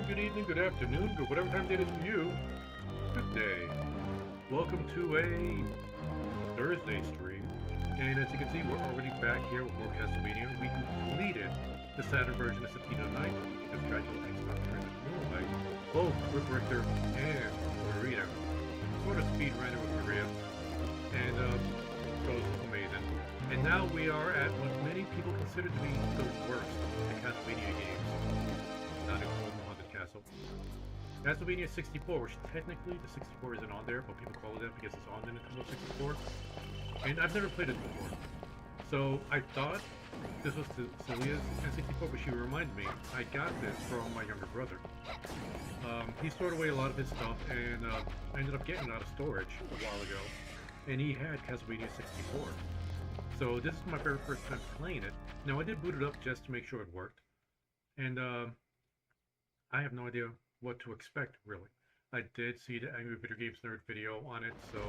good evening, good afternoon, good whatever time it is for you. Good day. Welcome to a Thursday stream. And as you can see, we're already back here with WORSE Castlevania. We completed the Saturn version of Septino Night because Dracula takes about turns in the moonlight. Both with Richter and Maria. Sort of speed ran it with Maria. And it was amazing. And now we are at what many people consider to be the worst of the Castlevania games. Not including Haunted Castle. Castlevania 64, which technically the 64 isn't on there, but people call it that because it's on the Nintendo 64. And I've never played it before. So I thought this was Celia's N64, but she reminded me I got this from my younger brother. He stored away a lot of his stuff, and I ended up getting it out of storage a while ago. And he had Castlevania 64. So this is my very first time playing it. Now I did boot it up just to make sure it worked. And I have no idea what to expect, really. I did see the Angry Video Games Nerd video on it, so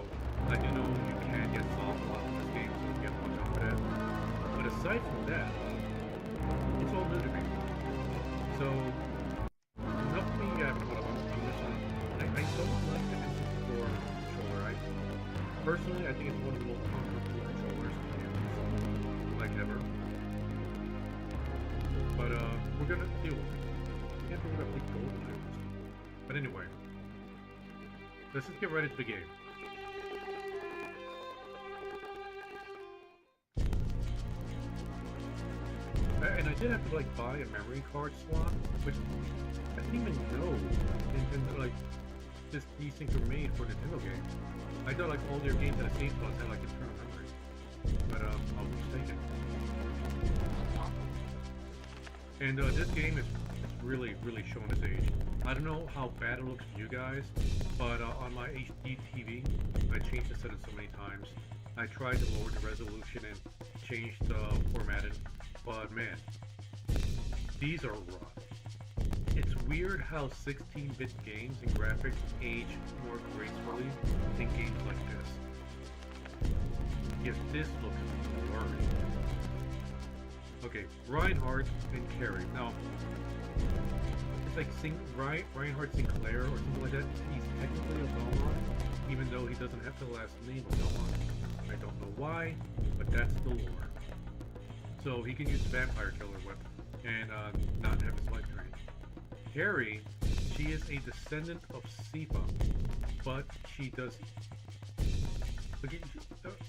I do know you can get soft lock in this game, so you get watch out for that. But aside from that, it's all new to me. So, enough of me yapping what I'm missing. I don't like the N64 controller. Personally, I think it's one of the most uncomfortable controllers to use, like ever. But we're gonna deal with it. Can't believe I played GoldenEye. But anyway, let's just get right into the game. And I did have to like buy a memory card slot, which I didn't even know Nintendo, like these things were made for Nintendo games. I thought like all their games that I saved spots had like internal memory, but I was mistaken. And this game is really showing its age. I don't know how bad it looks to you guys, but on my HD TV, I changed the settings so many times. I tried to lower the resolution and change the formatting, but man, these are rough. It's weird how 16-bit games and graphics age more gracefully than games like this. Yet this looks blurry. Okay, Reinhardt and Carrie. Now, it's like Reinhardt Sinclair or something like that. He's technically a Belmont, even though he doesn't have the last name of Belmont. I don't know why, but that's the lore. So he can use the Vampire Killer whip and not have his life drained. Carrie, she is a descendant of Sifa, but she does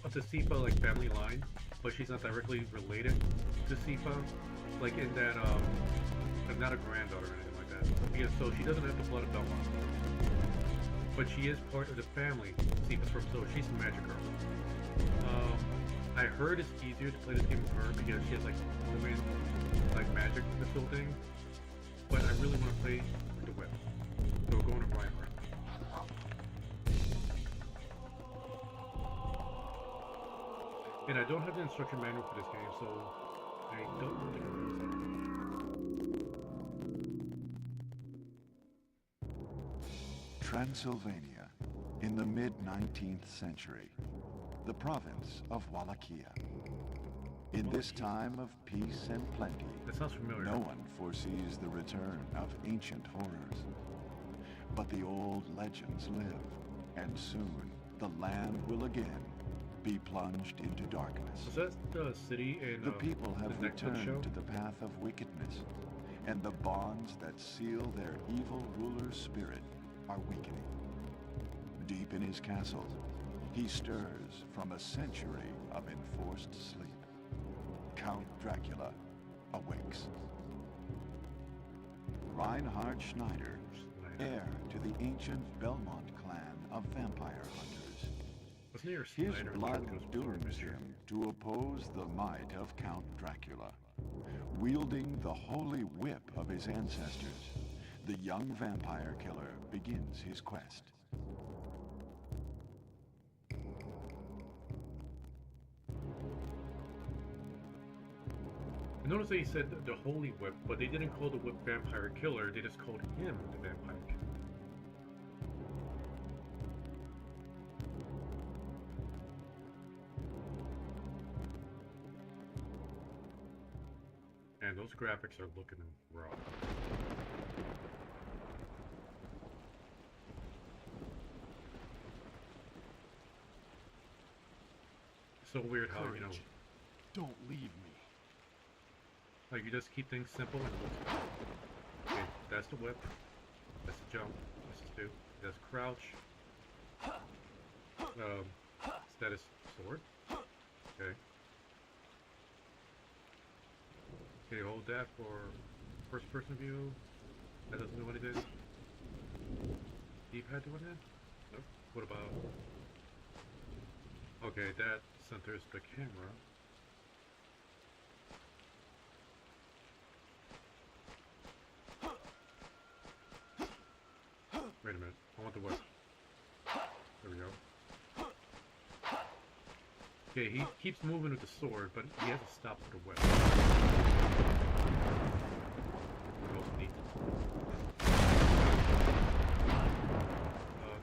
of the Sifa like family line, but she's not directly related to Sifa, like in that not a granddaughter or anything like that. Because so she doesn't have the blood of Belmont, but she is part of the family Sifa's from, so she's a magic girl. I heard it's easier to play this game with her because she has like women like magic missile thing, but I really want to play with the whip, so we're going to Reinhardt. And I don't have the instruction manual for this game, so I don't know the concept. Transylvania, in the mid-19th century, the province of Wallachia. In this time of peace and plenty, That sounds familiar. no one foresees the return of ancient horrors. But the old legends live, and soon the land will again be plunged into darkness. Was that the city in The people have the Netflix show? returned to the path of wickedness, and the bonds that seal their evil ruler's spirit are weakening. Deep in his castle, he stirs from a century of enforced sleep. Count Dracula awakes. Reinhard Schneider, heir to the ancient Belmont clan of vampire hunters. Wasn't there a His Snyder in blood Dracula's dooms performance here? him to oppose the might of Count Dracula. Wielding the holy whip of his ancestors, the young vampire killer begins his quest. Notice they said the Holy Whip, but they didn't call the whip Vampire Killer, they just called him the Vampire Killer. And those graphics are looking rough. so weird how, you know, Courage. Don't leave me. like you just keep things simple and it looks good. Okay, that's the whip. That's the jump. That's the do. That's crouch. Status sword. Okay. Okay, hold that for first person view. That doesn't do what it is. D-pad doing that? Nope. What about... Okay, that centers the camera. Wait a minute. I want the whip. There we go. Okay, he keeps moving with the sword, but he has to stop with the whip. Most neat.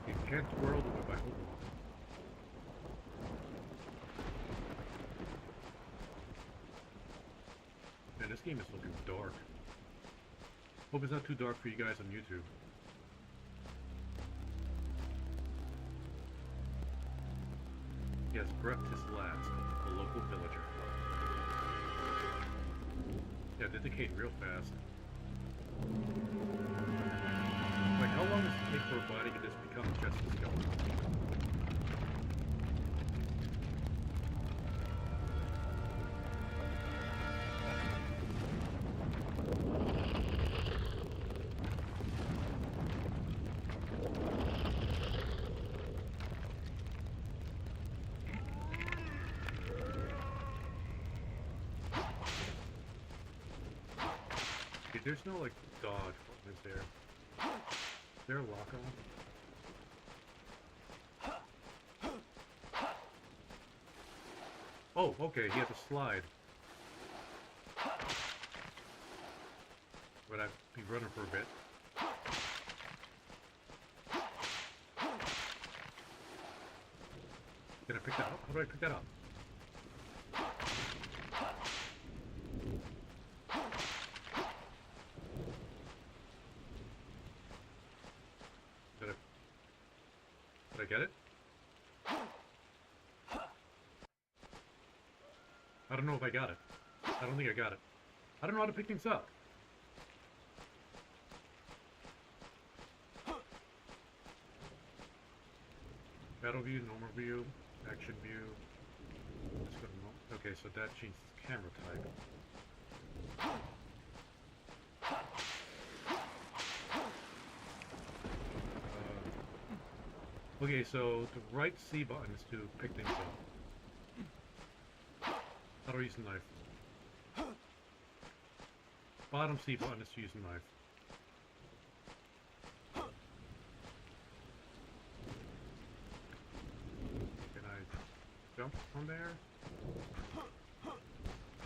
You can't twirl the whip by holding on. Man, this game is looking dark. Hope it's not too dark for you guys on YouTube. He has breathed his last, a local villager. Yeah, they decayed real fast. Like, how long does it take for a body to just become just a skeleton? Okay, there's no, like, dodge. What is there? Is there a lock on? Oh, okay, he has a slide. But I'd be running for a bit. Can I pick that up? How do I pick that up? Did I get it? I don't know if I got it. I don't think I got it. I don't know how to pick things up. Battle view, normal view, action view. Let's go to normal. Okay, so that changes camera type. Okay, so the right C button is to pick things up. How do I use the knife? Bottom C button is to use the knife. Can I jump from there?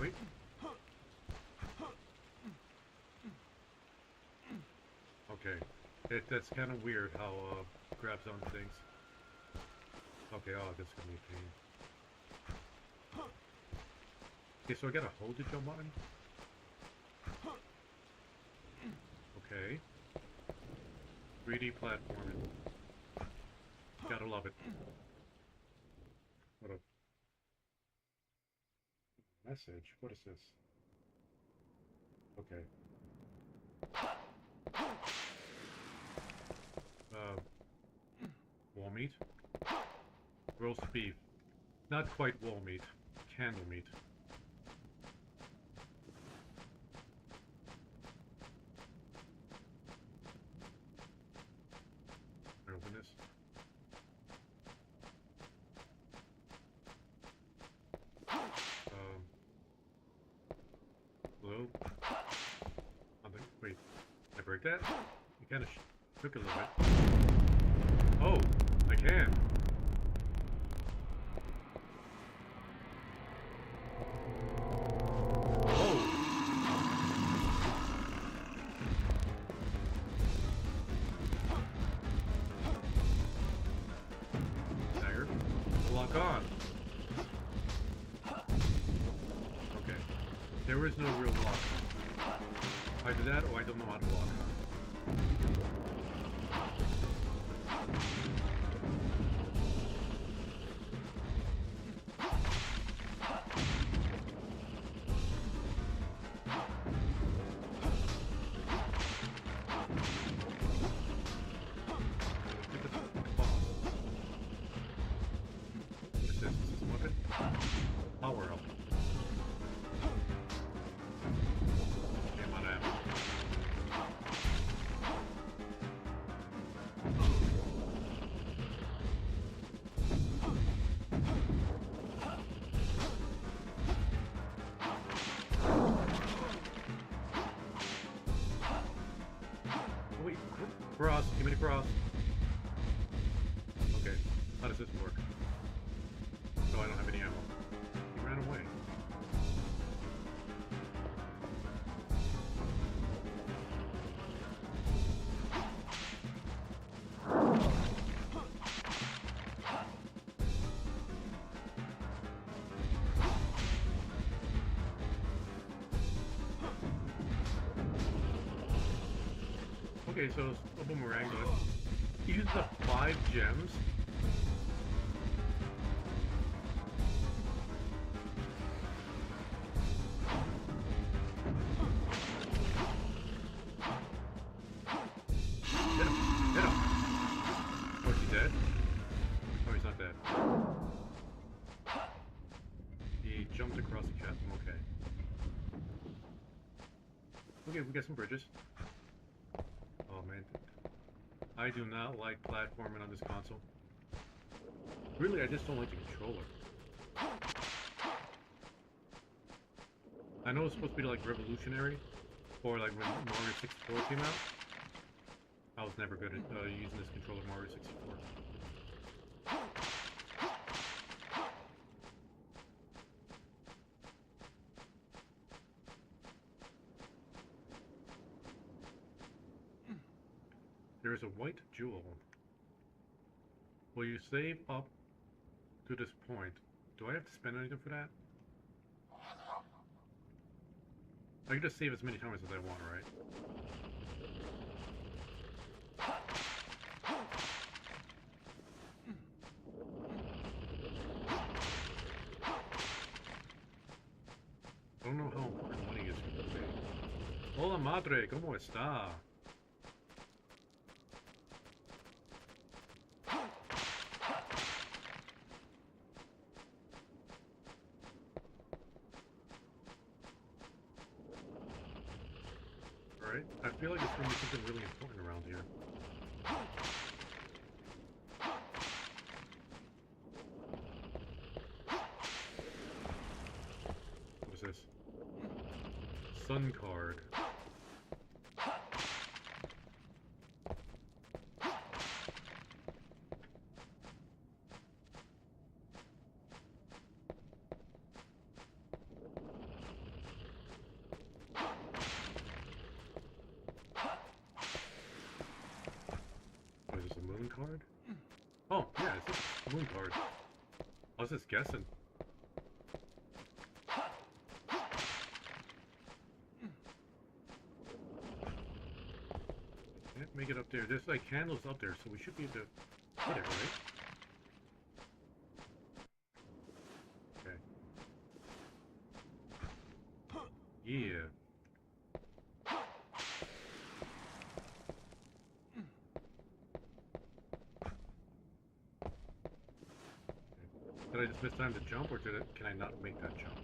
Wait. Okay. That's kind of weird how grabs on things. Okay, oh, this is gonna be a pain. Okay, so I gotta hold the jump button. Okay. 3D platforming. Gotta love it. What a message. What is this? Okay. Wall meat? Roast beef. Not quite wall meat. Candle meat. Can I open this? Hello? Wait. Can I break that? You kind of shook a little bit. Oh! I can! Lock on. Okay. There is no real lock. Either that or I don't know how to lock. cross. Give me the cross. Okay. How does this work? Oh, I don't have any ammo. He ran away. Okay, so it's a boomerang, but use the 5 gems. Hit him! Hit him! Oh, is he dead? Oh, he's not dead. He jumped across the chasm, okay. Okay, we got some bridges. Oh man, I do not like platforming on this console. Really, I just don't like the controller. I know it's supposed to be like revolutionary, or like when Mario 64 came out. I was never good at using this controller Mario 64. There's a white jewel. Will you save up to this point? Do I have to spend anything for that? I can just save as many times as I want, right? I don't know how important money is for me. Hola madre, ¿cómo está? Alright, I feel like it's going to be something really important around here. What is this? Sun card. What is this, a moon card? Oh, yeah, it's a moon card. I was just guessing. Can't make it up there. There's like candles up there, so we should be able to hit it, right? Okay. Yeah. Did I just miss time to jump, or can I not make that jump?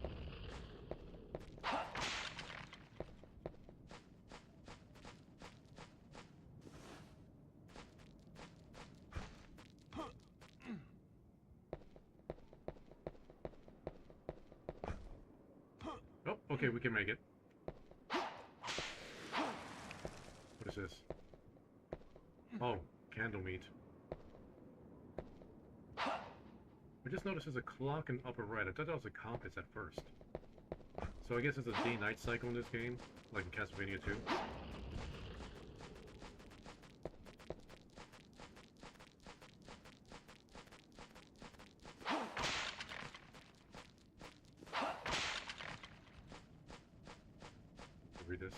Oh, okay, we can make it. What is this? Oh, candle meat. I just noticed there's a clock in upper right. I thought that was a compass at first. So I guess it's a day-night cycle in this game, like in Castlevania 2. Read this.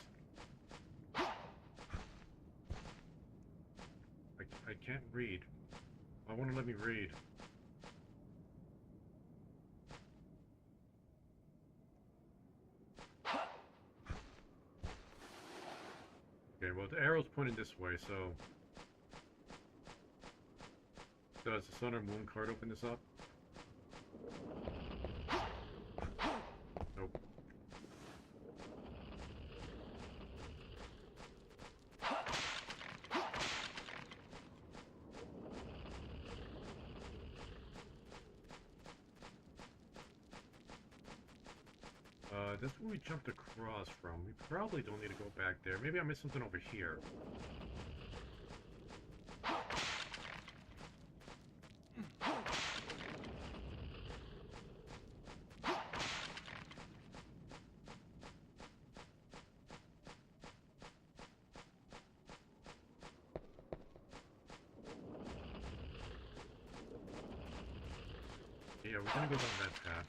I can't read. I want to let me read. Okay, well the arrow's pointing this way, so... Does the sun or moon card open this up? Nope. That's where we jumped across from. We probably don't need to go back there. Maybe I missed something over here. Yeah, we're gonna go down that path.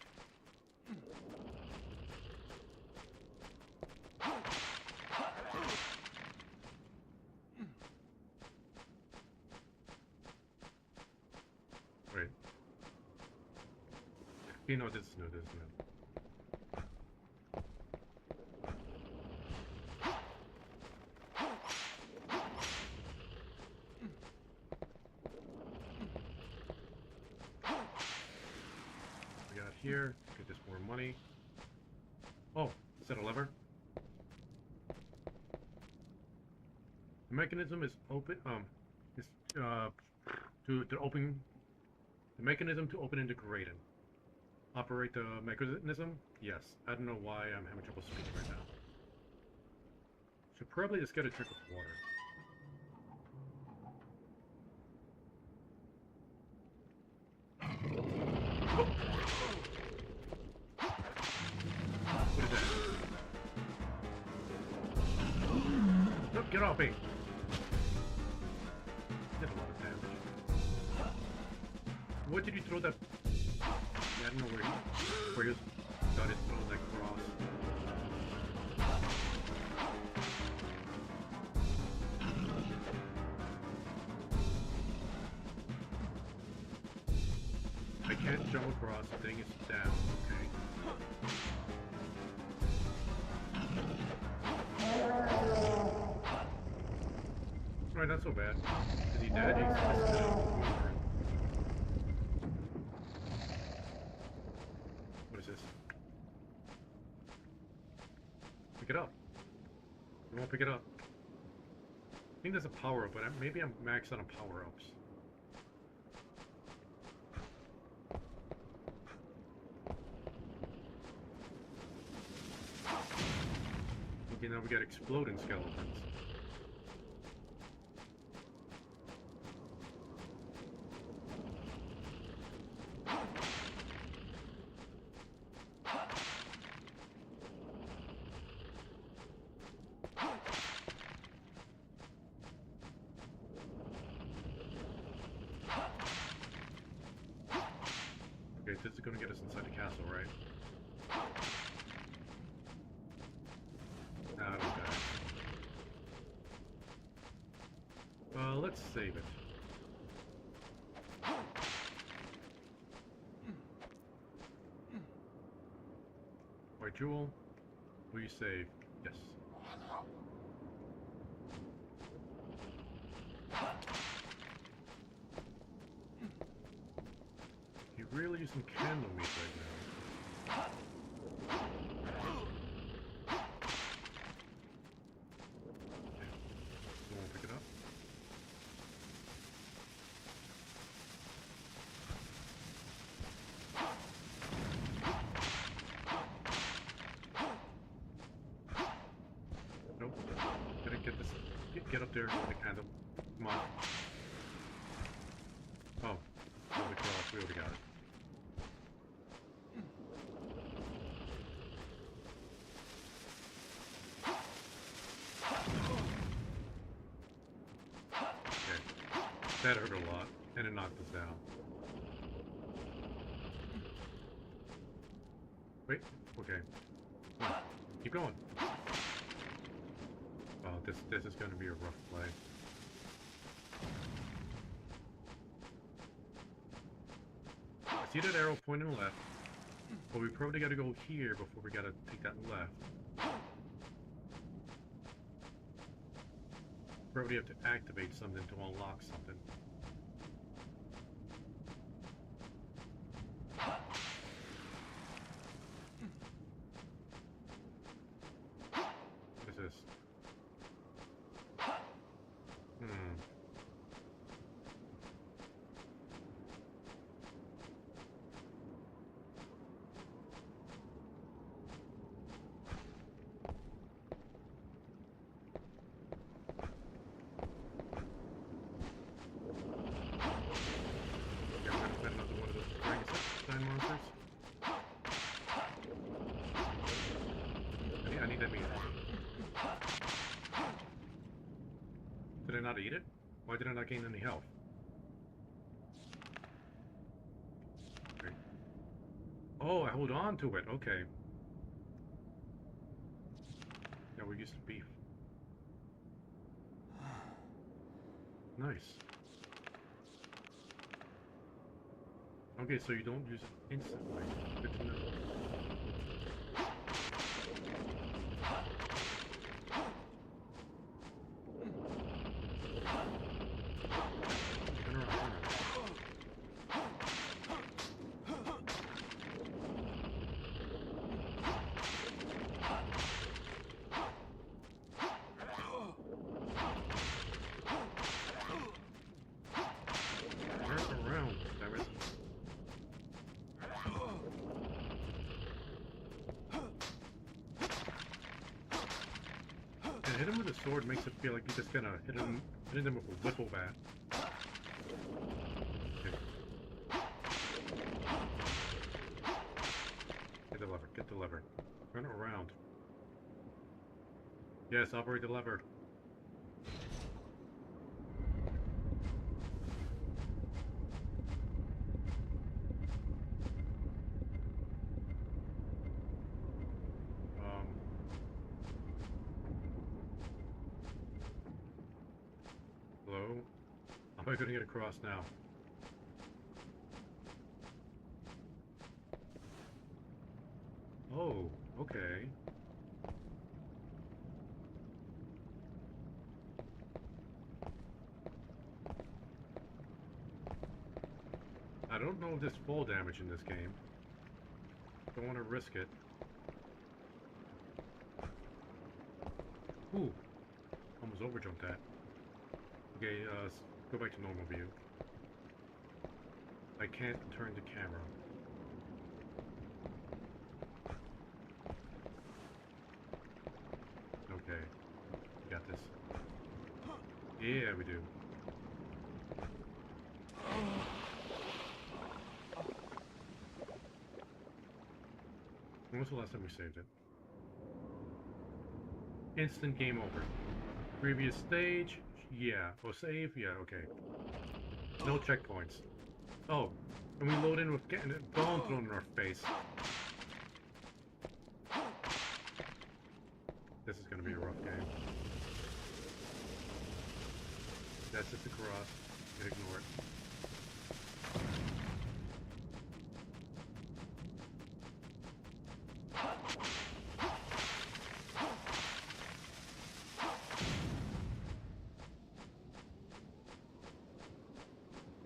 Wait. You know, this is new, this is new. We got here, get this more money. Oh, is that a lever? The mechanism is open, is, to open, the mechanism to open into Graydon. Operate the mechanism? Yes. I don't know why I'm having trouble speaking right now. Should probably just get a trick of water. Oh. What is that? Nope, get off me! Did a lot of damage. What did you throw that? Yeah, I don't know where you started throwing that cross. I can't jump across, the thing is down, okay. Alright, not so bad. Is he dead? He's what is this? Pick it up. You won't pick it up. I think there's a power up, but maybe I'm maxed out on power ups. Okay, now we got exploding skeletons. Okay, this is gonna get us inside the castle, right? Nah, we got it. Let's save it. White jewel, will you save? Yes. You really use some candle meat right now. Someone pick it up. Nope. Gotta get this. Get up there with the candle. Come on. Oh. Holy cross, we already got it. Okay. That hurt a lot, and it knocked us down. Wait, okay. Come on, keep going. Oh, this is going to be a rough play. I see that arrow pointing left, but we probably got to go here before we got to take that left. Probably have to activate something to unlock something. What is this? I need that meat. Did I not eat it? Why did I not gain any health? Okay. Oh, I hold on to it. Okay. Yeah, we used to beef. Nice. Okay, so you don't use it instantly. Good to know. Turn around, turn around. Turn around, damn it. And hit him with a sword makes it feel like you just kind of hitting them with a whipple bat. Okay. Get the lever, get the lever. Turn it around. Yes, operate the lever. Hello? How am I gonna get across now? Oh, okay. I don't know if there's fall damage in this game. Don't want to risk it. Ooh, almost overjumped that. Okay, go back to normal view. I can't turn the camera. Okay, we got this. Yeah, we do. When was the last time we saved it? Instant game over. Previous stage? Yeah. Oh, save? Yeah, okay. No checkpoints. Oh, and we load in with getting a bone thrown in our face. This is gonna be a rough game. That's just a cross. Ignore it.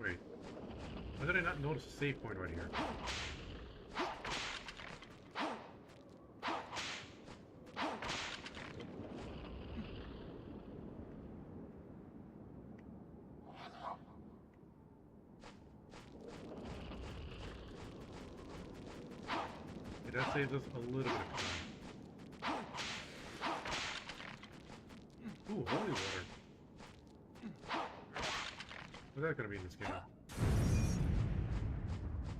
Wait. Why did I not notice a save point right here? Okay, that saves us a little bit of time. Ooh, holy water. What's that gonna be in this game?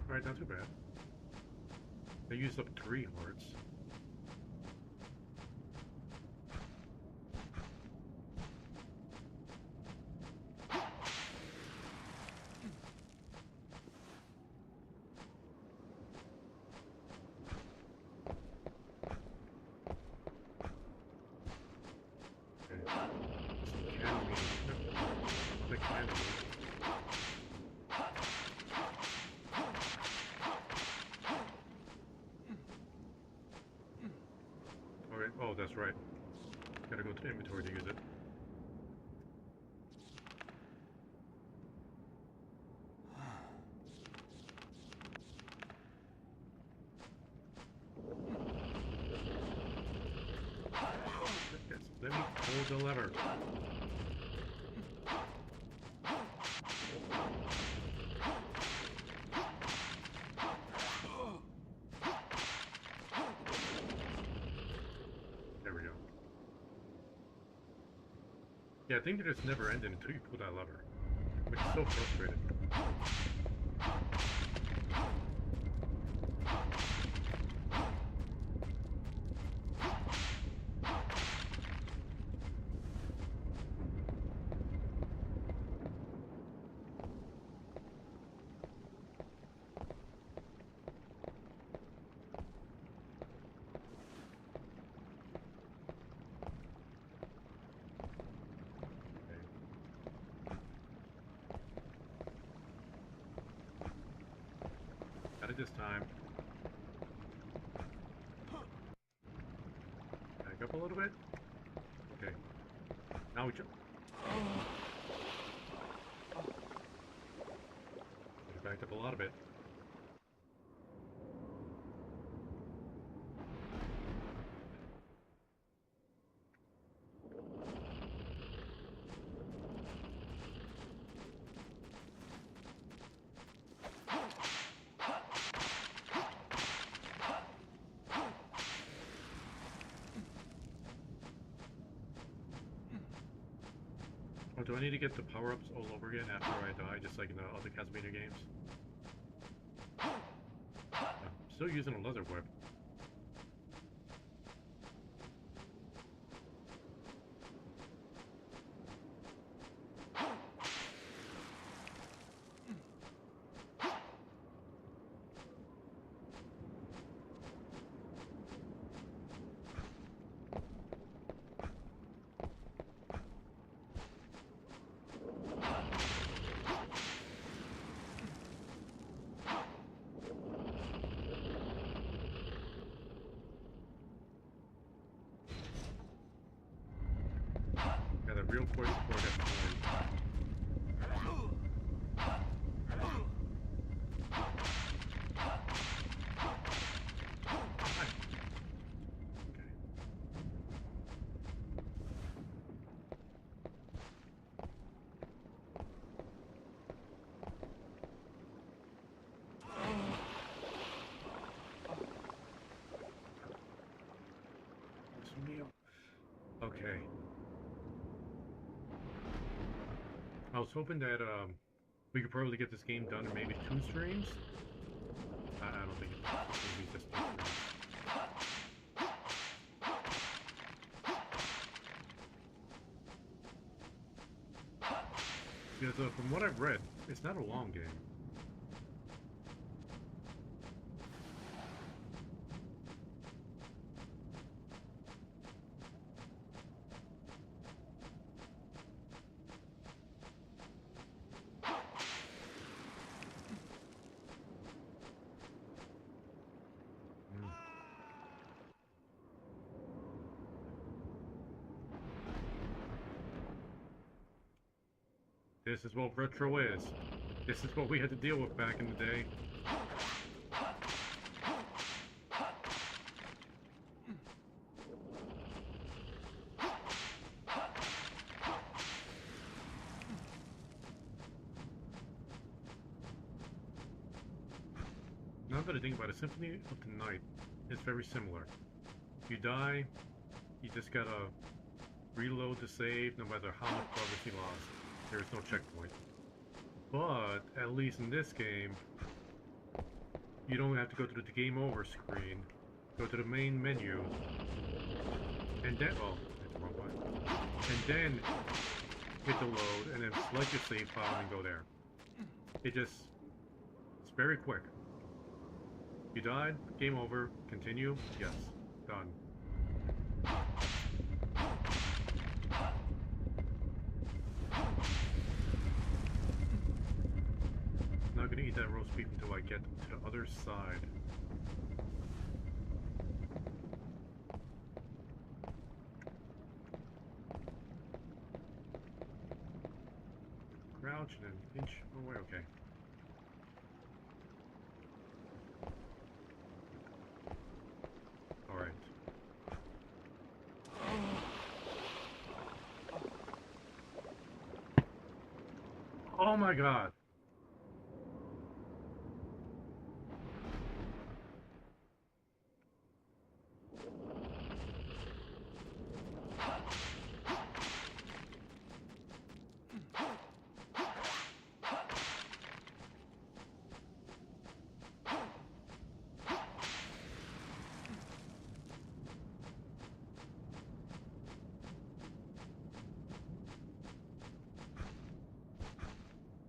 Alright, not too bad. I used up 3 hearts. Okay. Some candle. Click candle. Okay, oh, that's right. Gotta go to the inventory to use it. Yes, let me hold the lever. There we go. Yeah, I think that it's never ending until you pull that lever. Which is so frustrating. it this time. Back up a little bit. Okay. Now we jump. It backed up a lot of it. Oh, do I need to get the power-ups all over again after I die, just like in the other Castlevania games? No, I'm still using a leather whip. Got a real quick before I got torn. Okay. I was hoping that we could probably get this game done in maybe 2 streams. I don't think it's going to be just 2 streams. Because from what I've read, it's not a long game. This is what retro is. This is what we had to deal with back in the day. Now that I think about it, Symphony of the Night is very similar. You die, you just gotta reload the save no matter how much progress you lost. There is no checkpoint. But, at least in this game, you don't have to go to the game over screen, go to the main menu, and then, oh, hit the wrong button, and then hit the load, and then select your save file and go there. It's very quick. You died, game over, continue, yes, done. Not gonna eat that roast beef until I get to the other side. Crouch and then inch away, okay. Alright. Oh my god!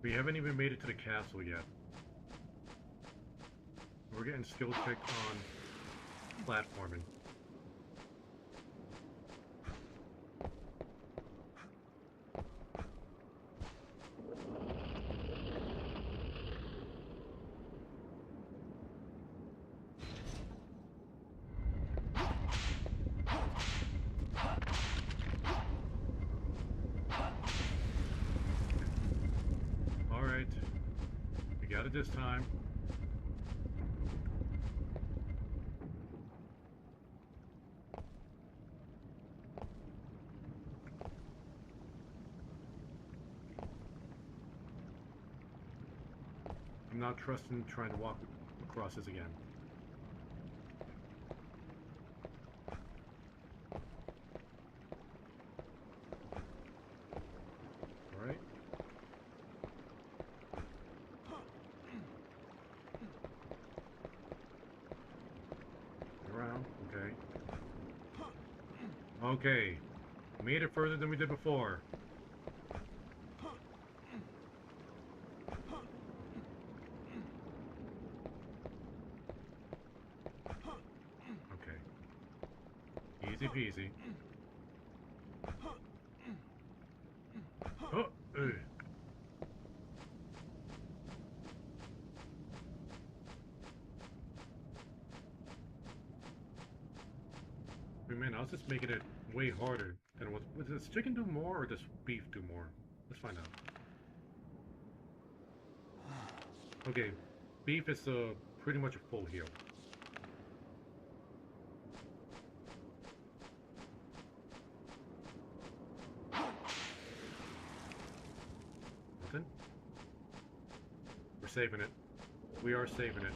We haven't even made it to the castle yet. We're getting skill checked on platforming. Got it this time. I'm not trusting trying to walk across this again. Alright. Around, okay. Okay. Made it further than we did before. Easy peasy. Oh, I mean, I was just making it way harder than what. Does this chicken do more or does beef do more? Let's find out. Okay, beef is pretty much a full heal. Nothing? We're saving it. We are saving it.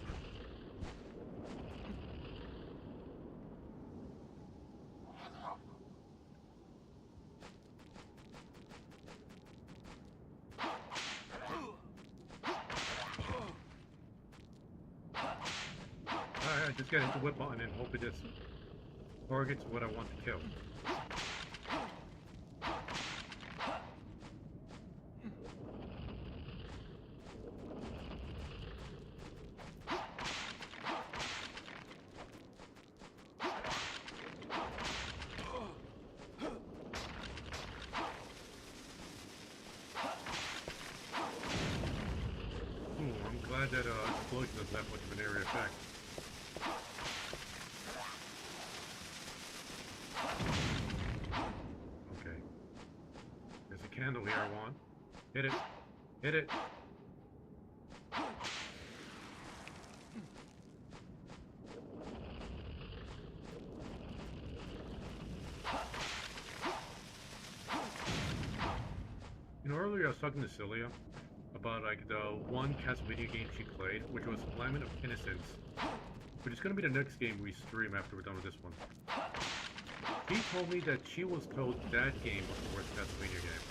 Alright, just gotta hit the whip button and hope it just targets what I want to kill. I'm glad that explosion doesn't have much of an area effect. Okay. There's a candle here I want. Hit it. Hit it. You know, earlier I was talking to Celia about like the one Castlevania game she played, which was Lament of Innocence, which is going to be the next game we stream after we're done with this one. She told me that she was told that game was the worst Castlevania game.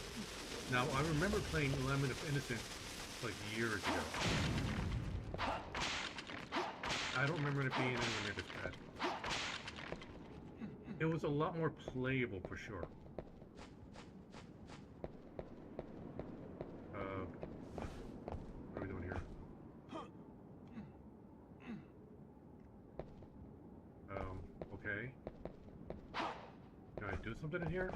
Now, I remember playing Lament of Innocence like years ago. I don't remember it being anywhere near this bad. It was a lot more playable for sure. What are we doing here? Okay. Can I do something in here?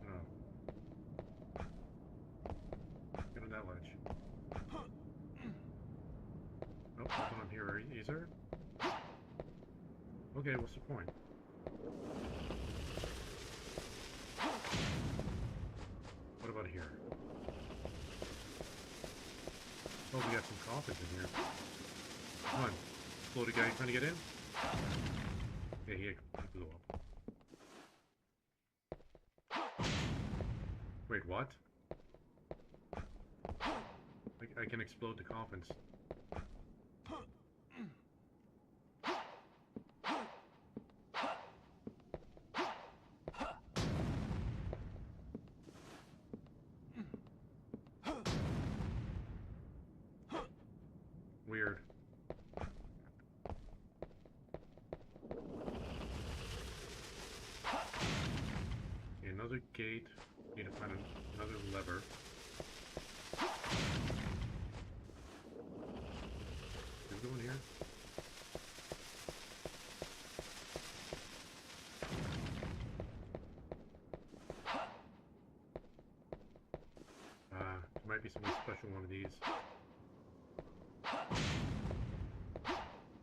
No. Get on that ledge. Nope, nothing on here either. Okay, what's the point? What about here? Oh, we got some coffins in here. Come on. Floaty guy trying to get in? Yeah, he blew up. Wait, what? I can explode the coffins. Weird. Okay, another gate. Need to find another lever. Is it going here? There might be something special one of these.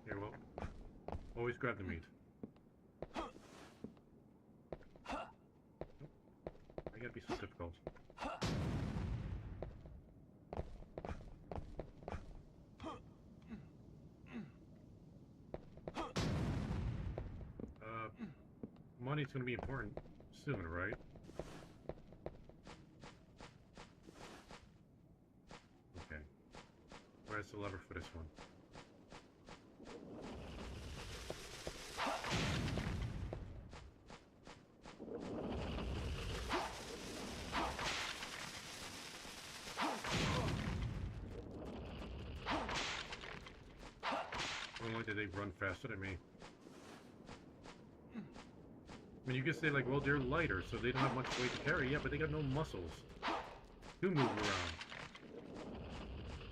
Here, well, always grab the meat. gotta be so difficult? Money's gonna be important soon, right? Okay. Where's the lever for this one? Only did they run faster than me. I mean, you could say, like, well, they're lighter, so they don't have much weight to carry. Yeah, but they got no muscles to move around.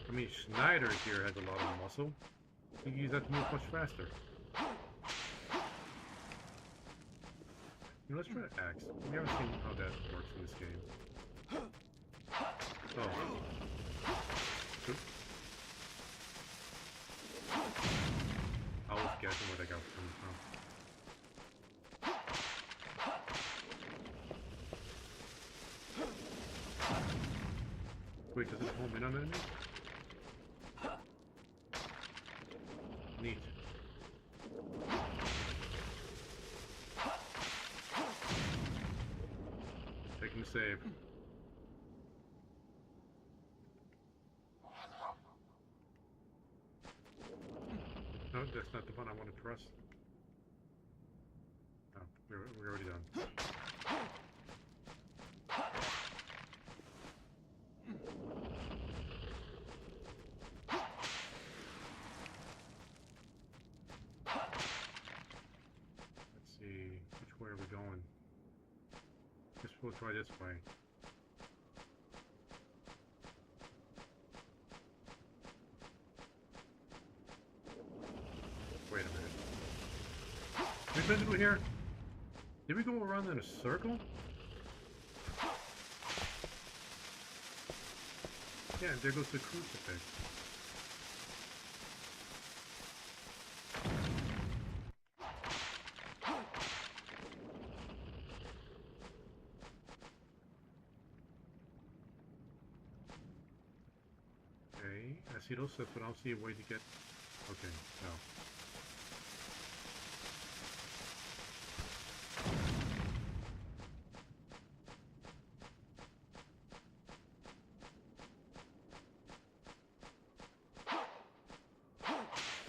I mean, Schneider here has a lot of muscle. You can use that to move much faster. You know, let's try to axe. We haven't seen how that works in this game. Oh. Oop. I was guessing where that guy was coming from. Wait, does it home in on enemies? Neat. Taking the save. No, that's not the one I want to press. Oh, we're already done. Let's see, which way are we going? Guess we'll try this way. Wait a minute. We've been through here? Did we go around in a circle? Yeah, there goes the crucifix. Okay, I see those steps, but I don't see a way to get... Okay, no.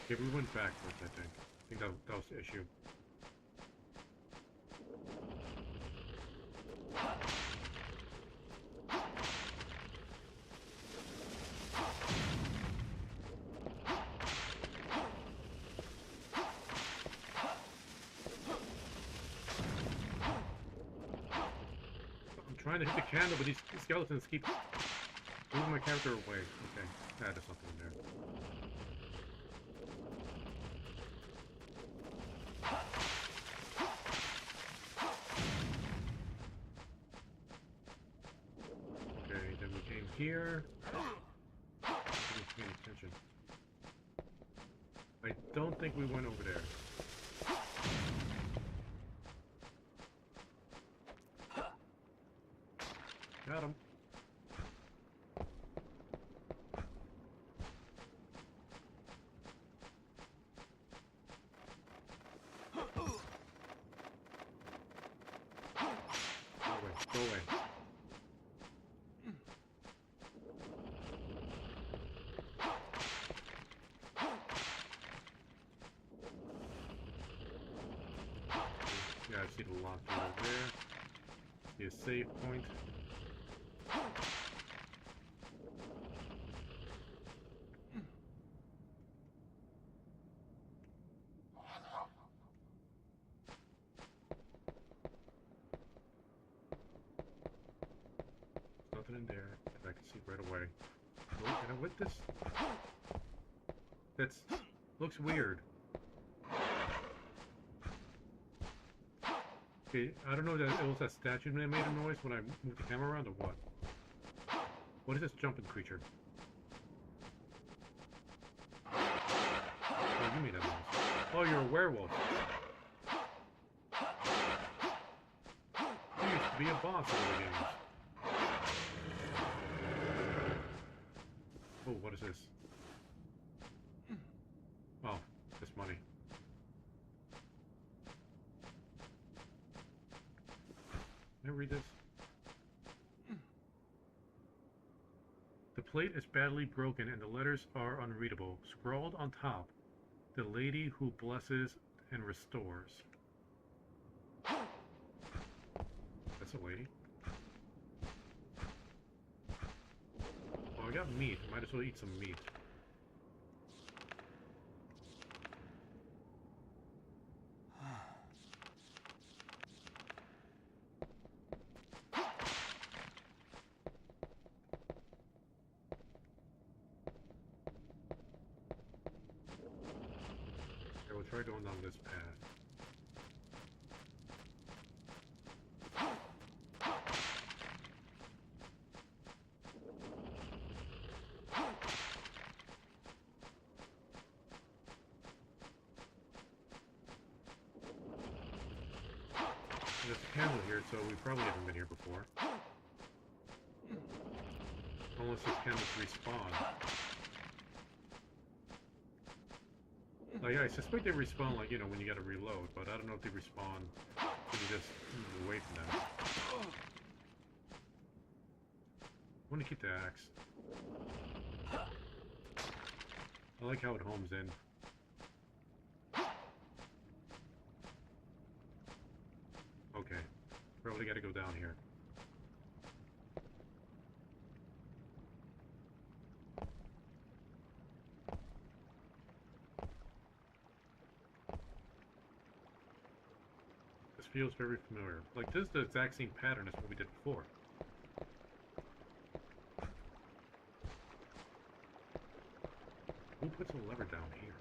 Okay, we went backwards, I think. I think that was the issue. I'm trying to hit the candle, but these skeletons keep moving my character away. Okay, there's something in there. Okay, then we came here. I wasn't paying attention. I don't think we went over there. Got him. Go away. Yeah, I see the lock over there. See a save point. Nothing in there that I can see right away. Oh, can I whip this? That's looks weird. Okay, I don't know that it was that statue that made a noise when I moved the camera around or what. What is this jumping creature? Oh, you made that noise. Oh, you're a werewolf. You used to be a boss in the games. Oh, what is this? Oh, this money. Can I read this? The plate is badly broken and the letters are unreadable. Scrawled on top, the lady who blesses and restores. That's a lady. Oh, I got meat. Might as well eat some meat. Okay, we'll try going down this path. There's a candle here, so we probably haven't been here before. Unless these candles respawn. Like, I suspect they respawn, like, you know, when you gotta reload, but I don't know if they respawn when you just move away from them. I want to keep the axe. I like how it homes in. Okay, probably gotta go down here. This feels very familiar. Like, this is the exact same pattern as what we did before. Who puts a lever down here?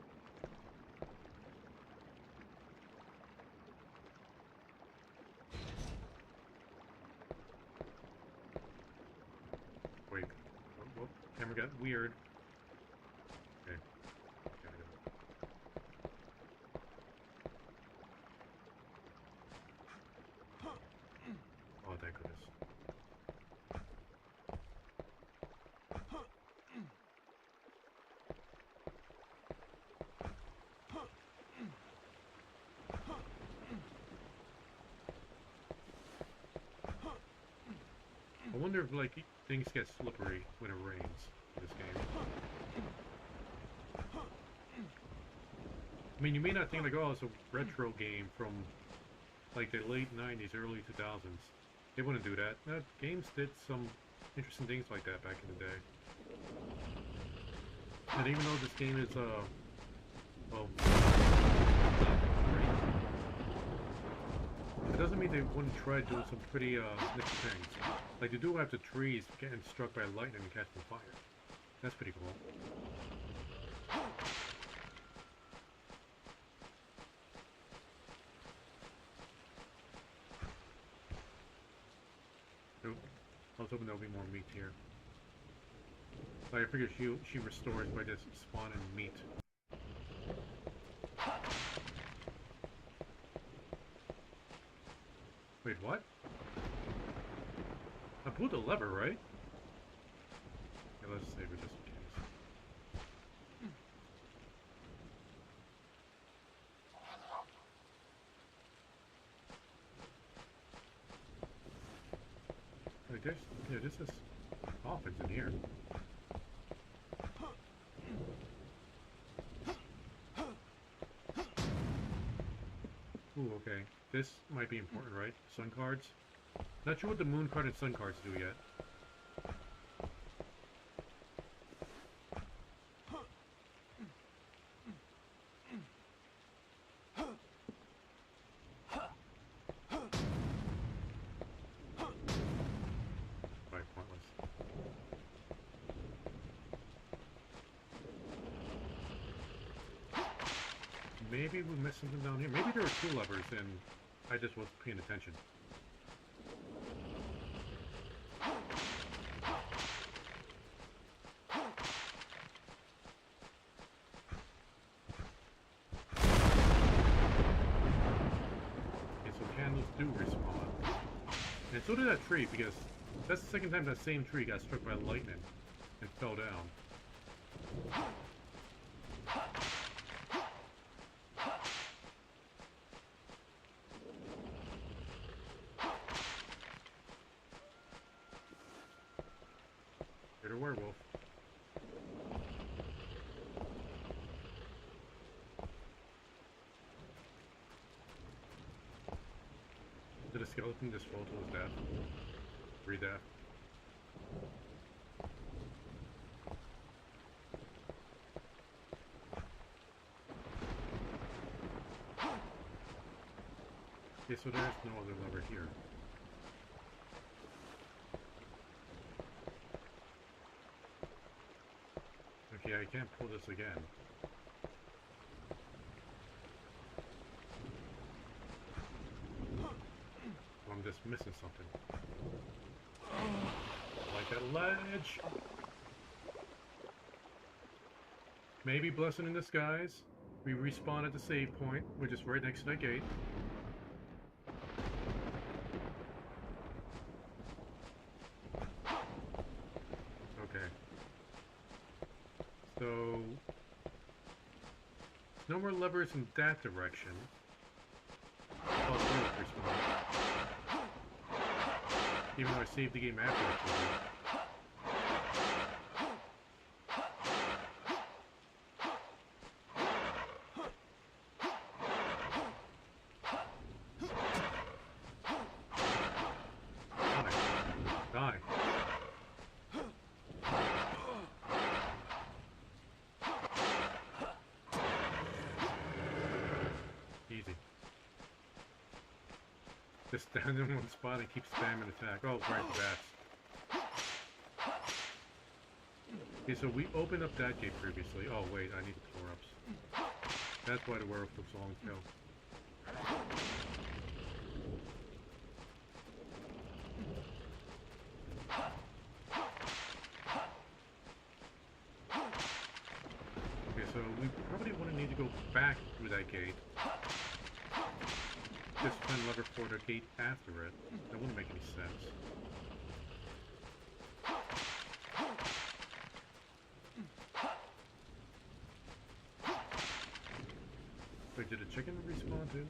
Wait. Oh, camera got weird. Okay. Gotta go. Oh, thank goodness. I wonder if, like, things get slippery when it rains in this game. I mean, you may not think, like, oh, it's a retro game from, like, the late 90s, early 2000s. They wouldn't do that. No, games did some interesting things like that back in the day. And even though this game is, well, not great, it doesn't mean they wouldn't try doing some pretty, nifty things. Like, they do have the trees getting struck by lightning and catching fire. That's pretty cool. Nope. I was hoping there'll be more meat here. Like, I figured she restores by just spawning meat. Wait, what? I pulled the lever, right? Okay, let's save it just in case. Like, this is coffins in here. Ooh, okay. This might be important, right? Sun cards? Not sure what the moon card and sun cards do yet. Quite pointless. Maybe we missed something down here. Maybe there were two levers and I just wasn't paying attention. So did that tree, because that's the second time that same tree got struck by lightning and fell down. Hit a werewolf. Did a skeleton just fall to his death? Re-death? Okay, so there's no other lever here. Okay, I can't pull this again. I'm just missing something. Like that ledge! Maybe blessing in disguise. We respawn at the save point, which is right next to that gate. Okay. So... no more levers in that direction. Oh, respawn. Even though I saved the game after it. Die. Easy. Just stand in one spot and keep spamming attack. Oh, right, bats. Okay, so we opened up that gate previously. Oh, wait, I need the power-ups. That's why the werewolf looks so long tail. Okay, so we probably wouldn't need to go back through that gate. Just find lever for the gate after it. That wouldn't make any sense. Wait, did a chicken respawn too?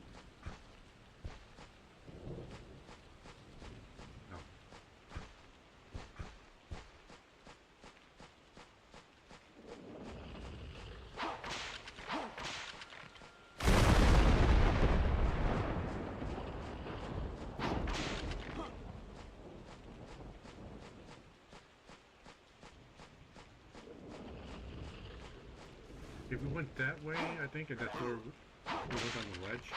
No. If we went that way, I think, and that's where we went on the ledge.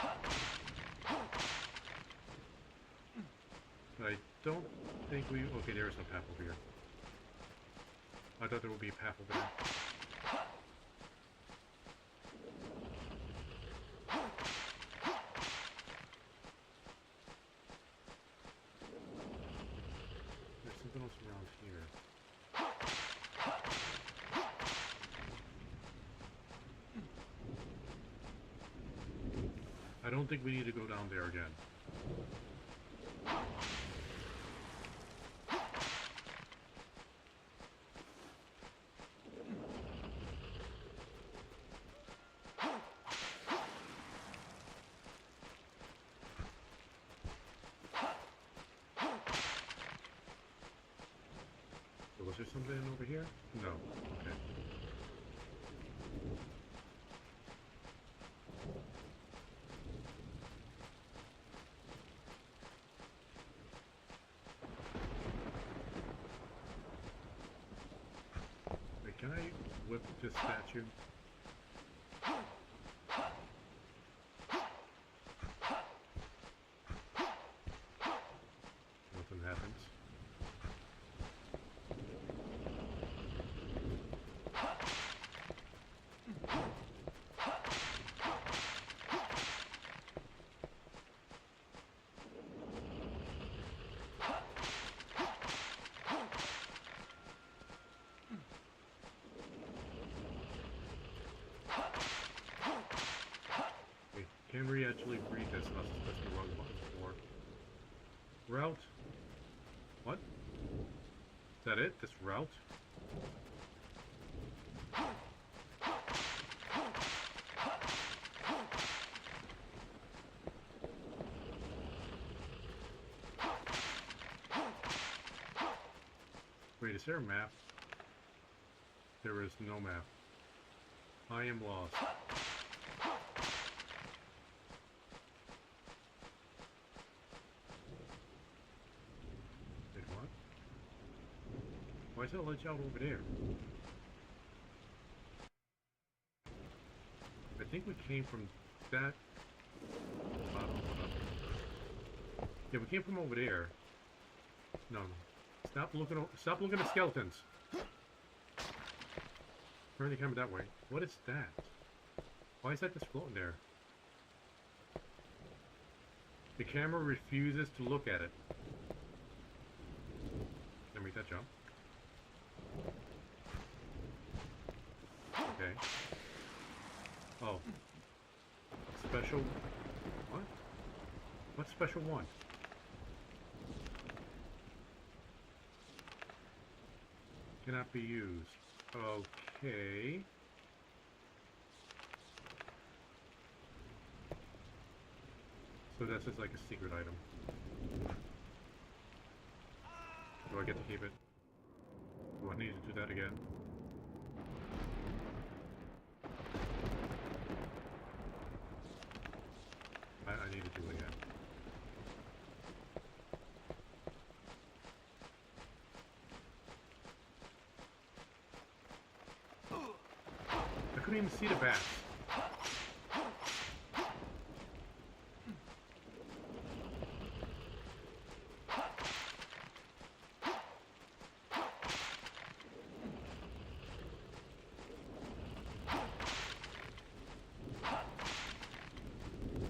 I don't think we... okay, there's no path over here. I thought there would be a path over there. There's something else around here. I don't think we need to go down there again. So was there something over here? No. Okay. Can I whip this statue? Nothing happens. Can we actually read this unless it's the wrong button for route? that it? This route? Wait, is there a map? There is no map. I am lost. Wait, what? Why is that ledge out over there? I think we came from that... Yeah, we came from over there. No, no. Stop looking at skeletons. Turn the camera that way. What is that? Why is that just floating there? The camera refuses to look at it. Can I make that jump? Okay. Oh. Special... What? What special one? Cannot be used. Okay. So this is like a secret item. Do I get to keep it? Do I need to do that again? I need to do it again. I couldn't even see the bats.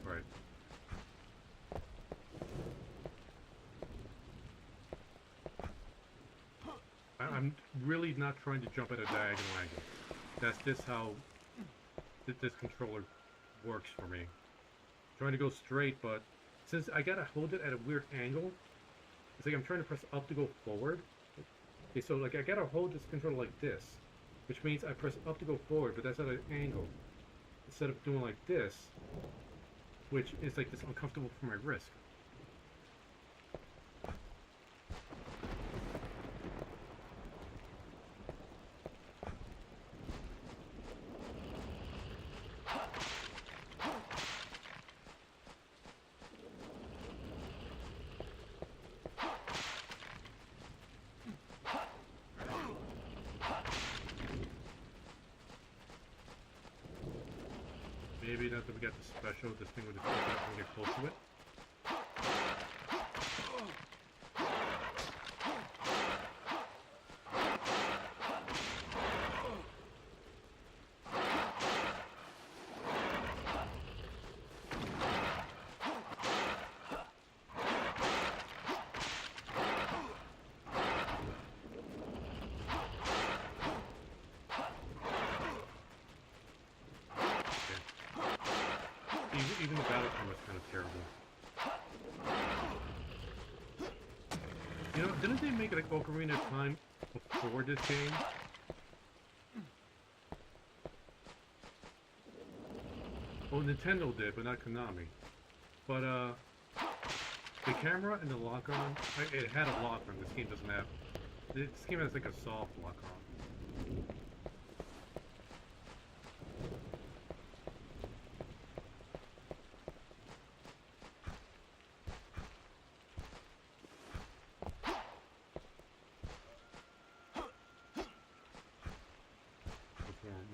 Right. I'm really not trying to jump at a diagonal angle. That's just how this controller works for me. Trying to go straight, but since I gotta hold it at a weird angle, it's like I'm trying to press up to go forward. Okay, so like I gotta hold this controller like this, which means I press up to go forward, but that's at an angle. Instead of doing like this, which is like this uncomfortable for my wrist. Maybe not that we got the special, this thing would just pick up when we get close to it. Even the battle camera is kind of terrible. You know, didn't they make like Ocarina of Time before this game? Oh, Nintendo did, but not Konami. But the camera and the lock-on, it had a lock-on. This game doesn't have. This game has like a soft lock-on.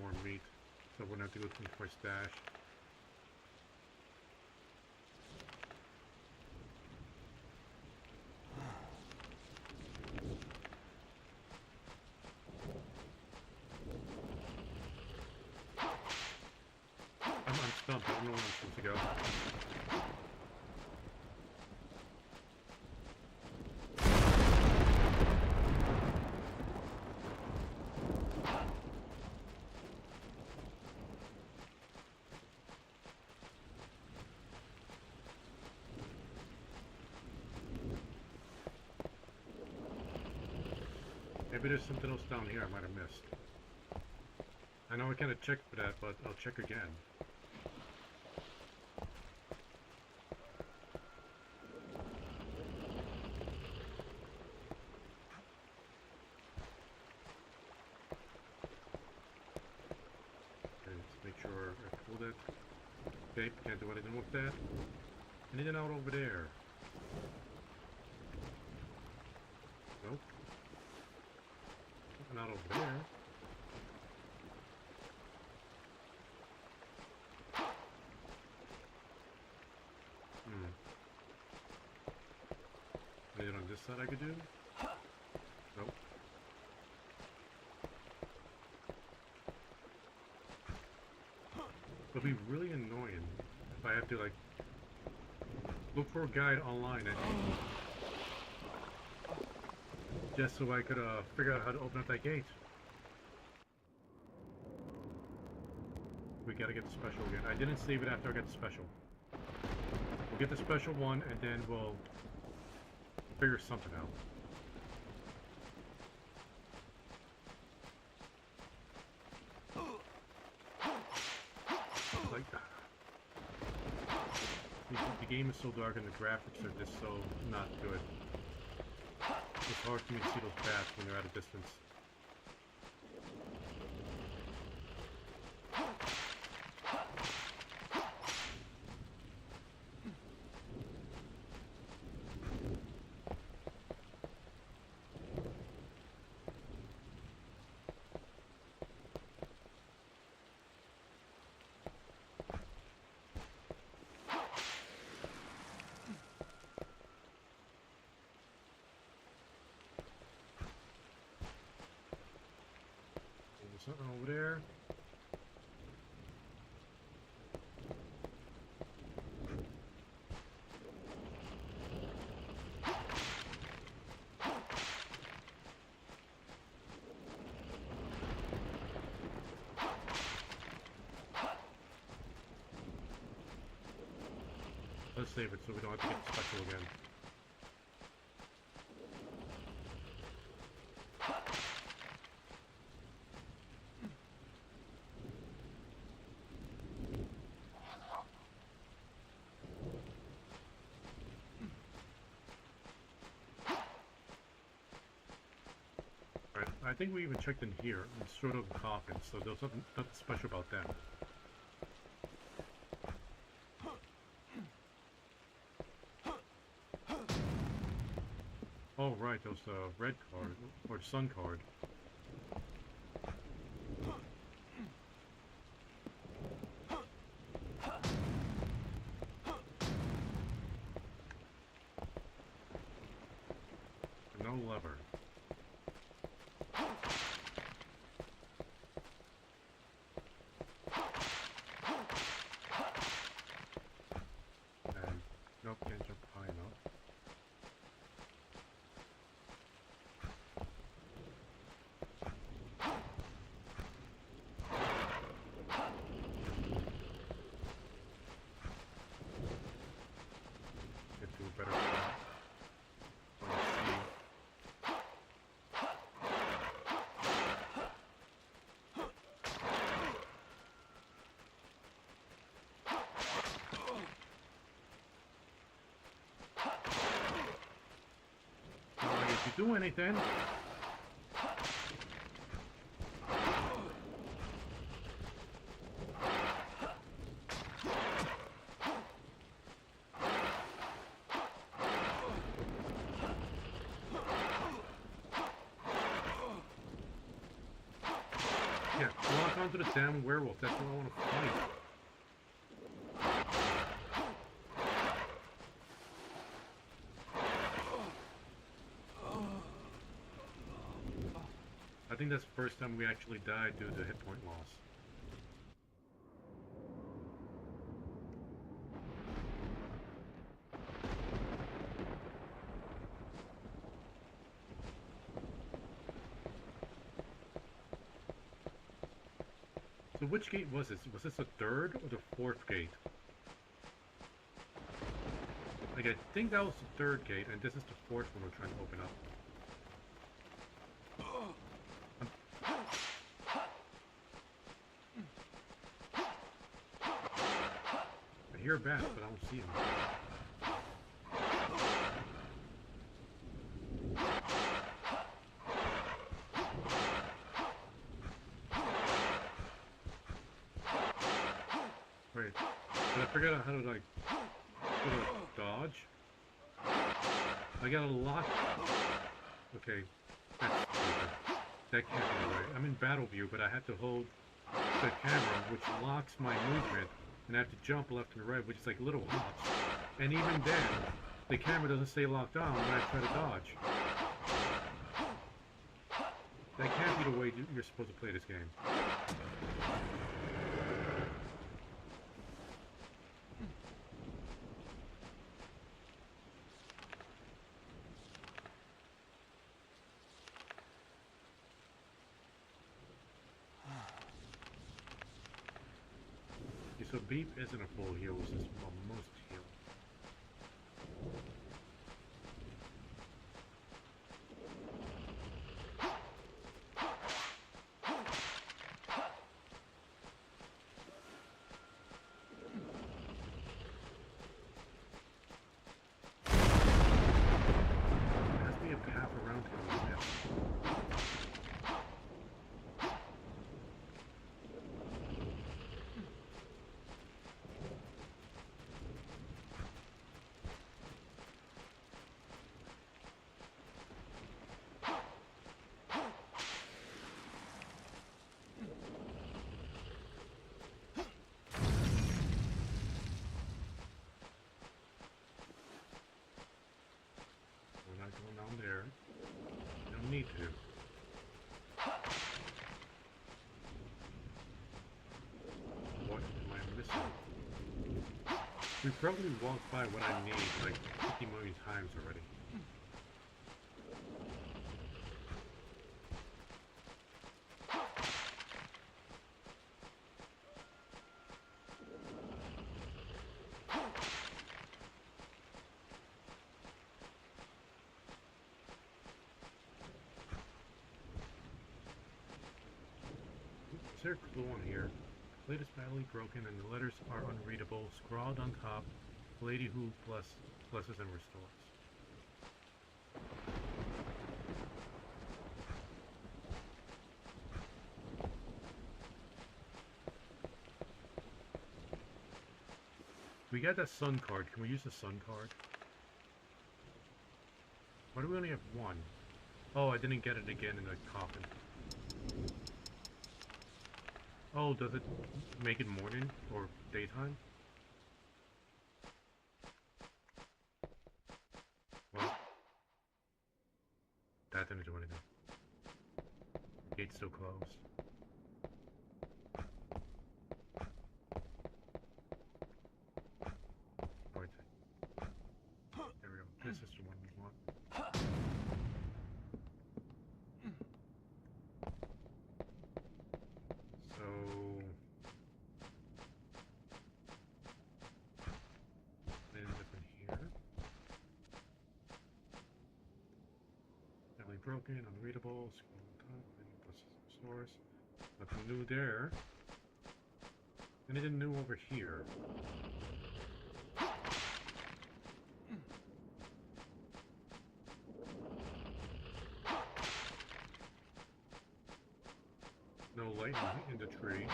More meat, so I wouldn't have to go to my stash. I'm stumped. I don't know where I'm supposed to go. Maybe there's something else down here I might have missed. I know I kind of checked for that, but I'll check again. Okay, let's make sure I pulled it. Okay, can't do anything with that. Anything out over there? Nope. Nothing out over there. Anything on this side I could do? Nope. It'll be really annoying if I have to, like, look for a guide online and just so I could figure out how to open up that gate. We gotta get the special again. I didn't save it after I got the special. We'll get the special one and then we'll figure something out. Like, the game is so dark and the graphics are just so not good. It's hard for me to see those bats when they're at a distance. Something over there. Let's save it so we don't have to get the special again. I think we even checked in here, in sort of coffins, so there's nothing special about them. Oh right, those red card, or sun card. No lever. Nope, can't jump high enough. Get to a better spot. If you do anything, yeah, walk onto the damn werewolf. That's what I want to fight. I think that's the first time we actually died due to hit point loss. So which gate was this? Was this the third or the fourth gate? Like, I think that was the third gate, and this is the fourth one we're trying to open up. hear bats, but I don't see them. Wait, did I figure out how to like sort of dodge? I got a lock. Okay, that's stupid. That can't be right. I'm in battle view, but I have to hold the camera, which locks my movement, and I have to jump left and right, which is like little hops. And even then, the camera doesn't stay locked on when I try to dodge. That can't be the way you're supposed to play this game. So beep isn't a full heal, this is almost heal. There has to be a path around here. We're not going down there. Don't need to. What am I missing? We probably walked by what I need like 50 million times already. Is there a clue on here? The plate is badly broken and the letters are unreadable. Scrawled on top, lady who blesses and restores. We got that sun card. Can we use the sun card? Why do we only have one? Oh, I didn't get it again in the coffin. Oh, does it make it morning or daytime? Well, that didn't do anything. Gate's still closed. Right. There we go. This is the one we want. So end up in here. Badly broken, unreadable, scroll on top, plus source. Nothing new there. Anything new over here? No light in the tree.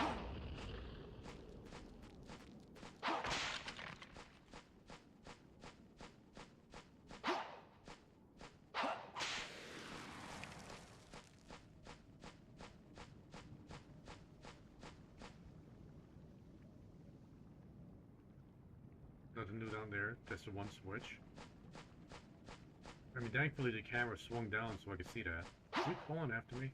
Nothing new down there. Just the one switch. I mean, thankfully the camera swung down so I could see that. Are you calling after me?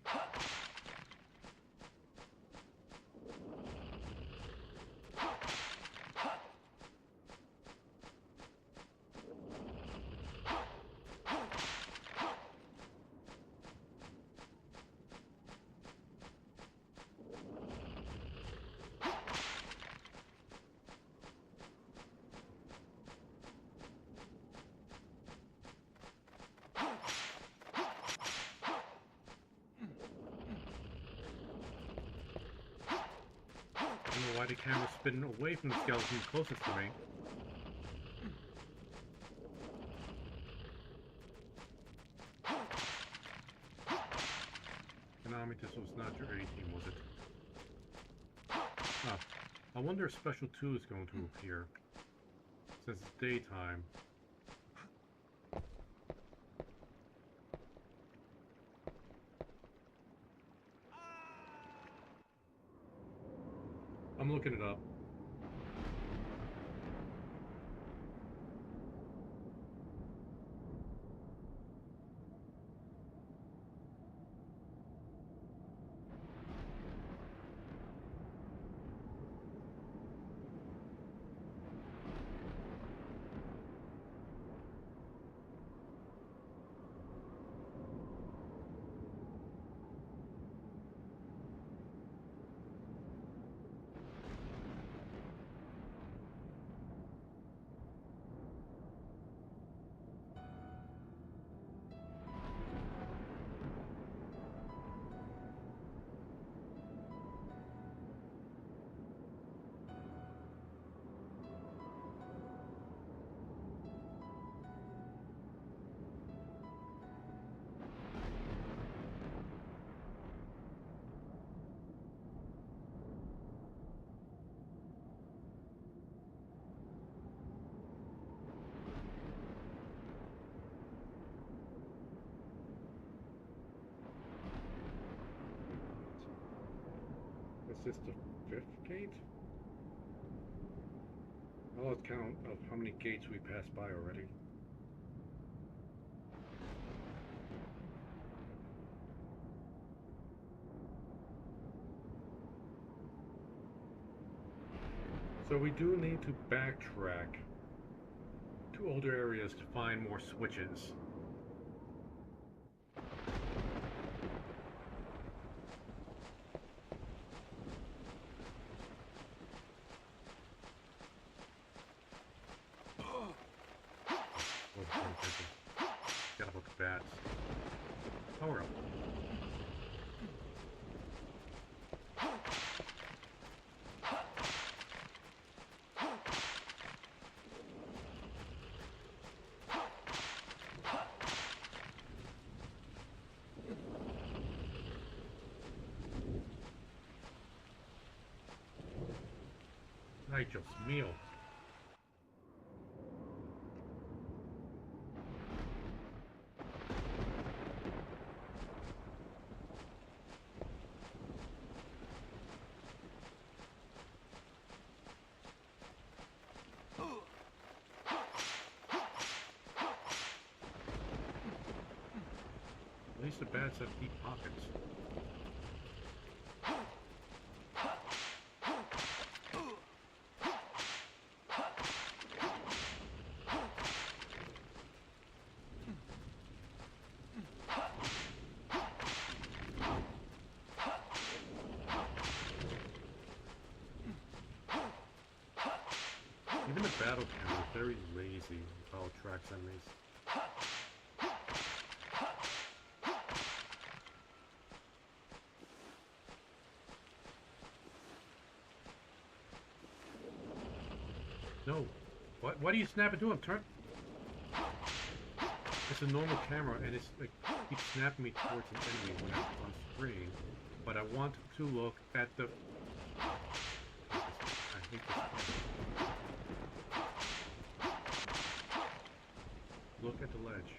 why the camera's spinning away from the skeleton closest to me. Konami, this was not your A-team, was it? Ah, I wonder if Special 2 is going to appear, since it's daytime. I'm looking it up. Is this the 5th gate? I lost count of how many gates we passed by already. So we do need to backtrack to older areas to find more switches. Forgot about the bats. Power up. Ay, Dios mío. At least the bats have deep pockets. Even the battle camera is very lazy with how it tracks enemies. No. Why do you snap into him? Turn. It's a normal camera and it's like keeps snapping me towards an enemy when I'm on screen. But I want to look at the. I hate this. Look at the ledge.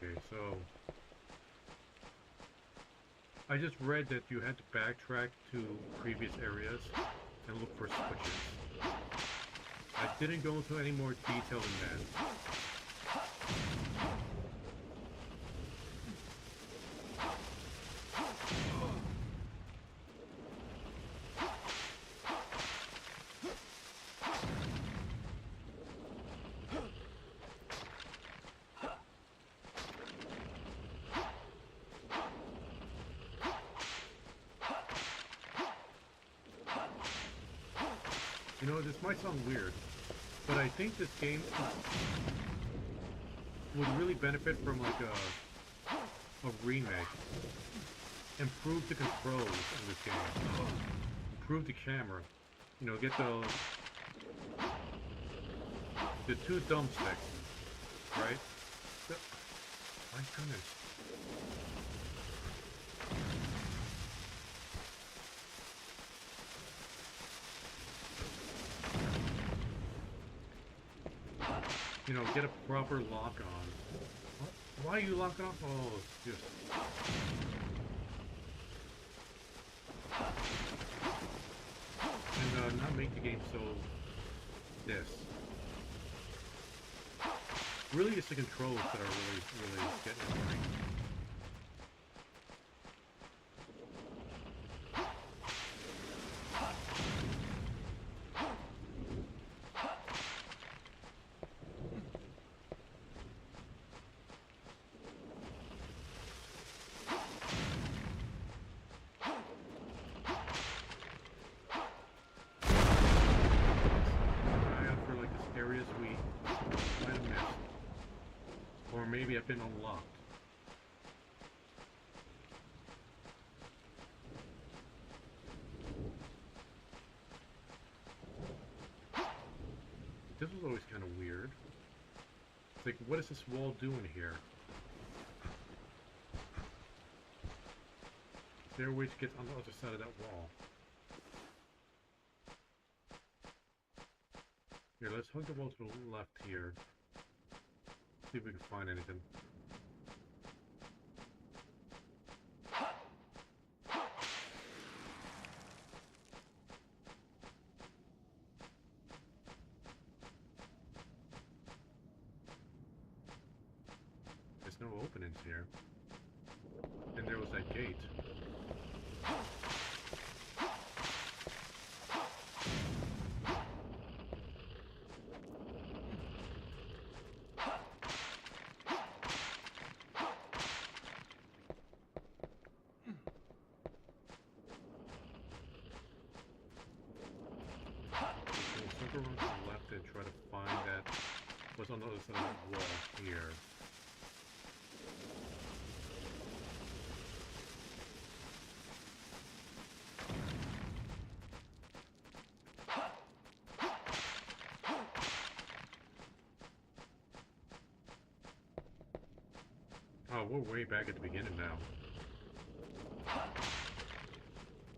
Okay, so I just read that you had to backtrack to previous areas and look for switches. I didn't go into any more detail than that. You know, this might sound weird, but I think this game would really benefit from like a remake. Improve the controls in this game. Improve the camera. You know, get the two thumbsticks, right? My goodness. You know, get a proper lock on. What? Why are you locking off? Oh, it's just... And not make the game so... this. Really, it's the controls that are really getting annoying. Or maybe I've been unlocked. This was always kind of weird. It's like, what is this wall doing here? Is there a way to get on the other side of that wall? Here, let's hug the wall to the left here. See if we can find anything. There's no openings here. And there was that gate. Go on to the left and try to find that what's on the other side of that wall here. Oh, we're way back at the beginning now.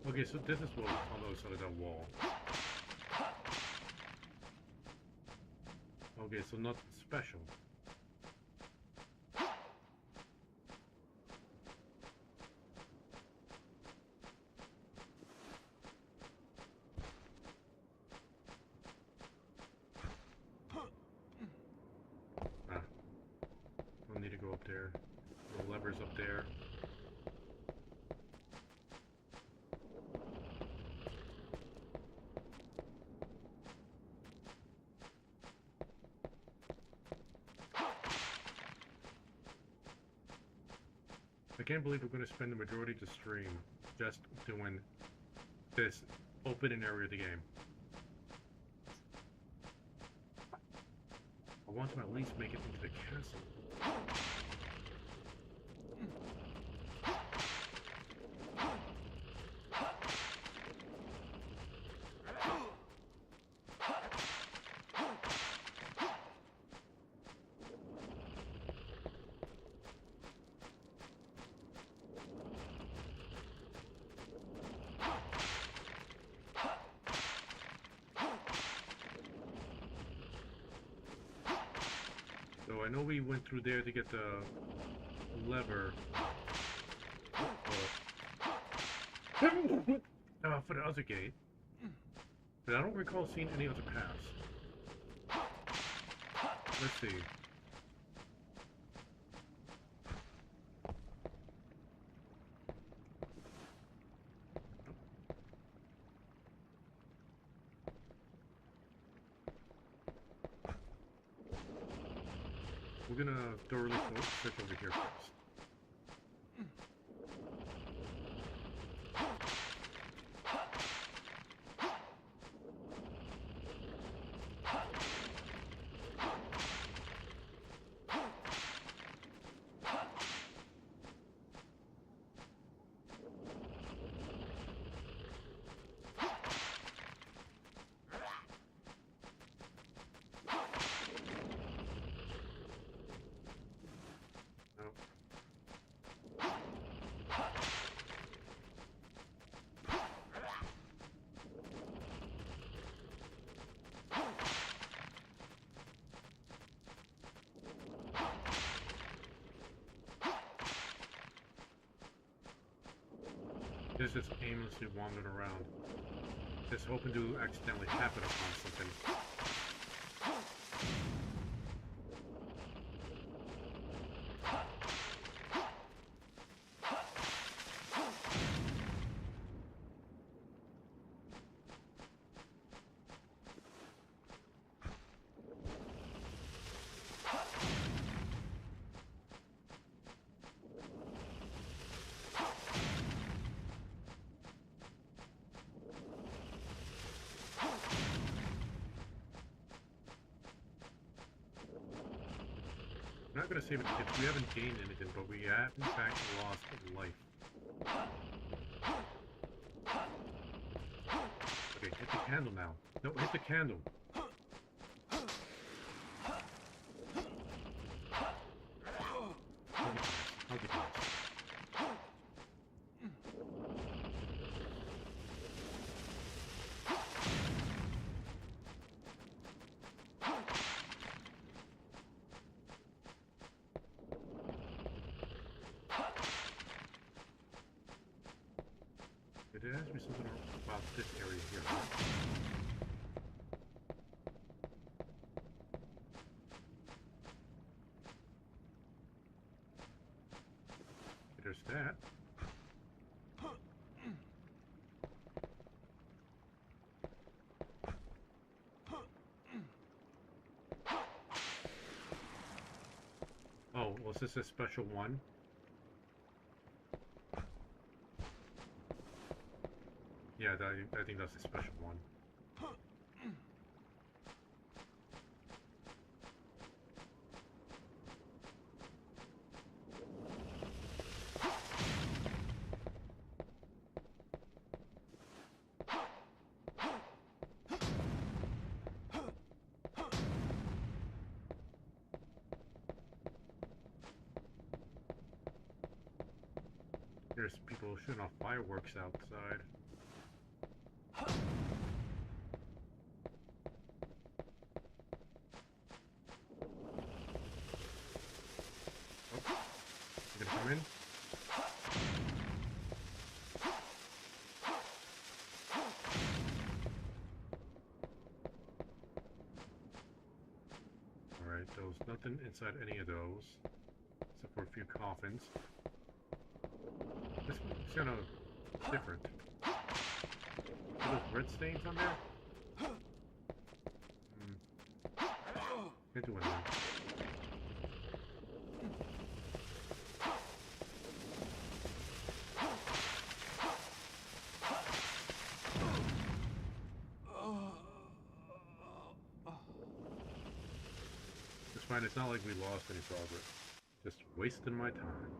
Okay, so this is what's on the other side of that wall. Okay, so nothing special. Don't need to go up there. The lever's up there. I can't believe we're going to spend the majority of the stream just doing this opening area of the game. I want to at least make it into the castle. So I know we went through there to get the lever for the other gate, but I don't recall seeing any other paths. Let's see. We're gonna thoroughly search over here first. Just aimlessly wandering around. Just hoping to accidentally happen upon something. I'm not going to save it because we haven't gained anything, but we have in fact lost a life. Okay, hit the candle now. No, hit the candle. I'll get this. It asked me something about this area here. There's that. Oh, was this a special one? Yeah, I think that's a special one. There's people shooting off fireworks outside. You gonna come in? Alright, there was nothing inside any of those, except for a few coffins. This one's kind of different. Are those red stains on there? Can't do anything. It's fine, it's not like we lost any progress. Just wasting my time.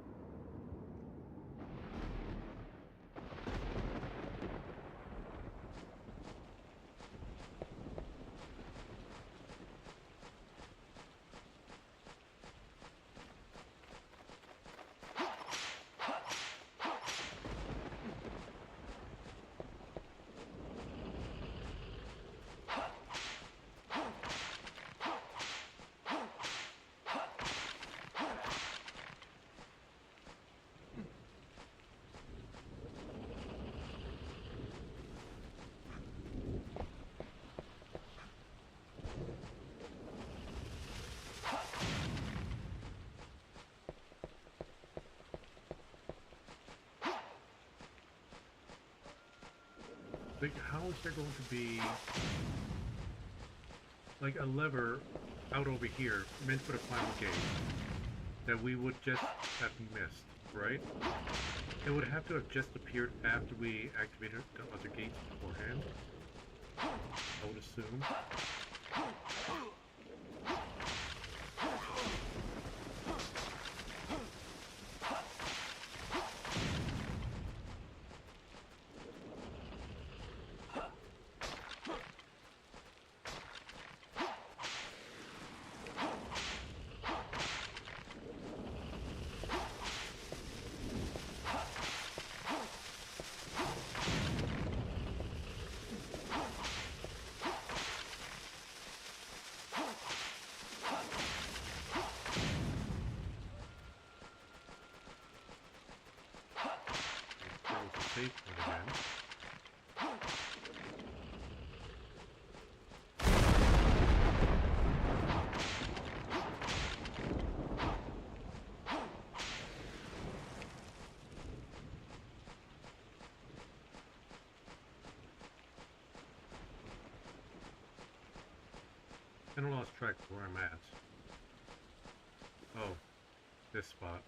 Like, how is there going to be like a lever out over here meant for the final gate that we would just have missed, right? It would have to have just appeared after we activated the other gates beforehand, I would assume. And I lost track of where I'm at. Oh, this spot.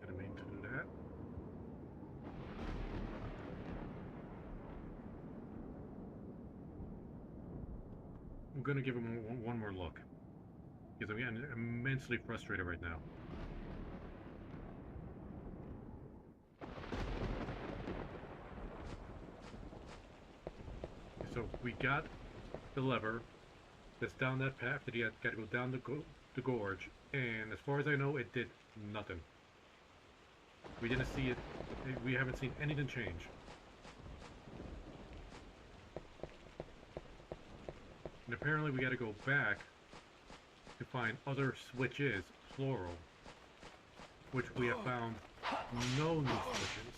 Gotta mean to do that. I'm gonna give him one more look. Because I'm getting immensely frustrated right now. So we got the lever that's down that path that you got to go down the gorge, and as far as I know, it did nothing. We didn't see it. We haven't seen anything change. And apparently we got to go back to find other switches, plural, which we have found no new switches.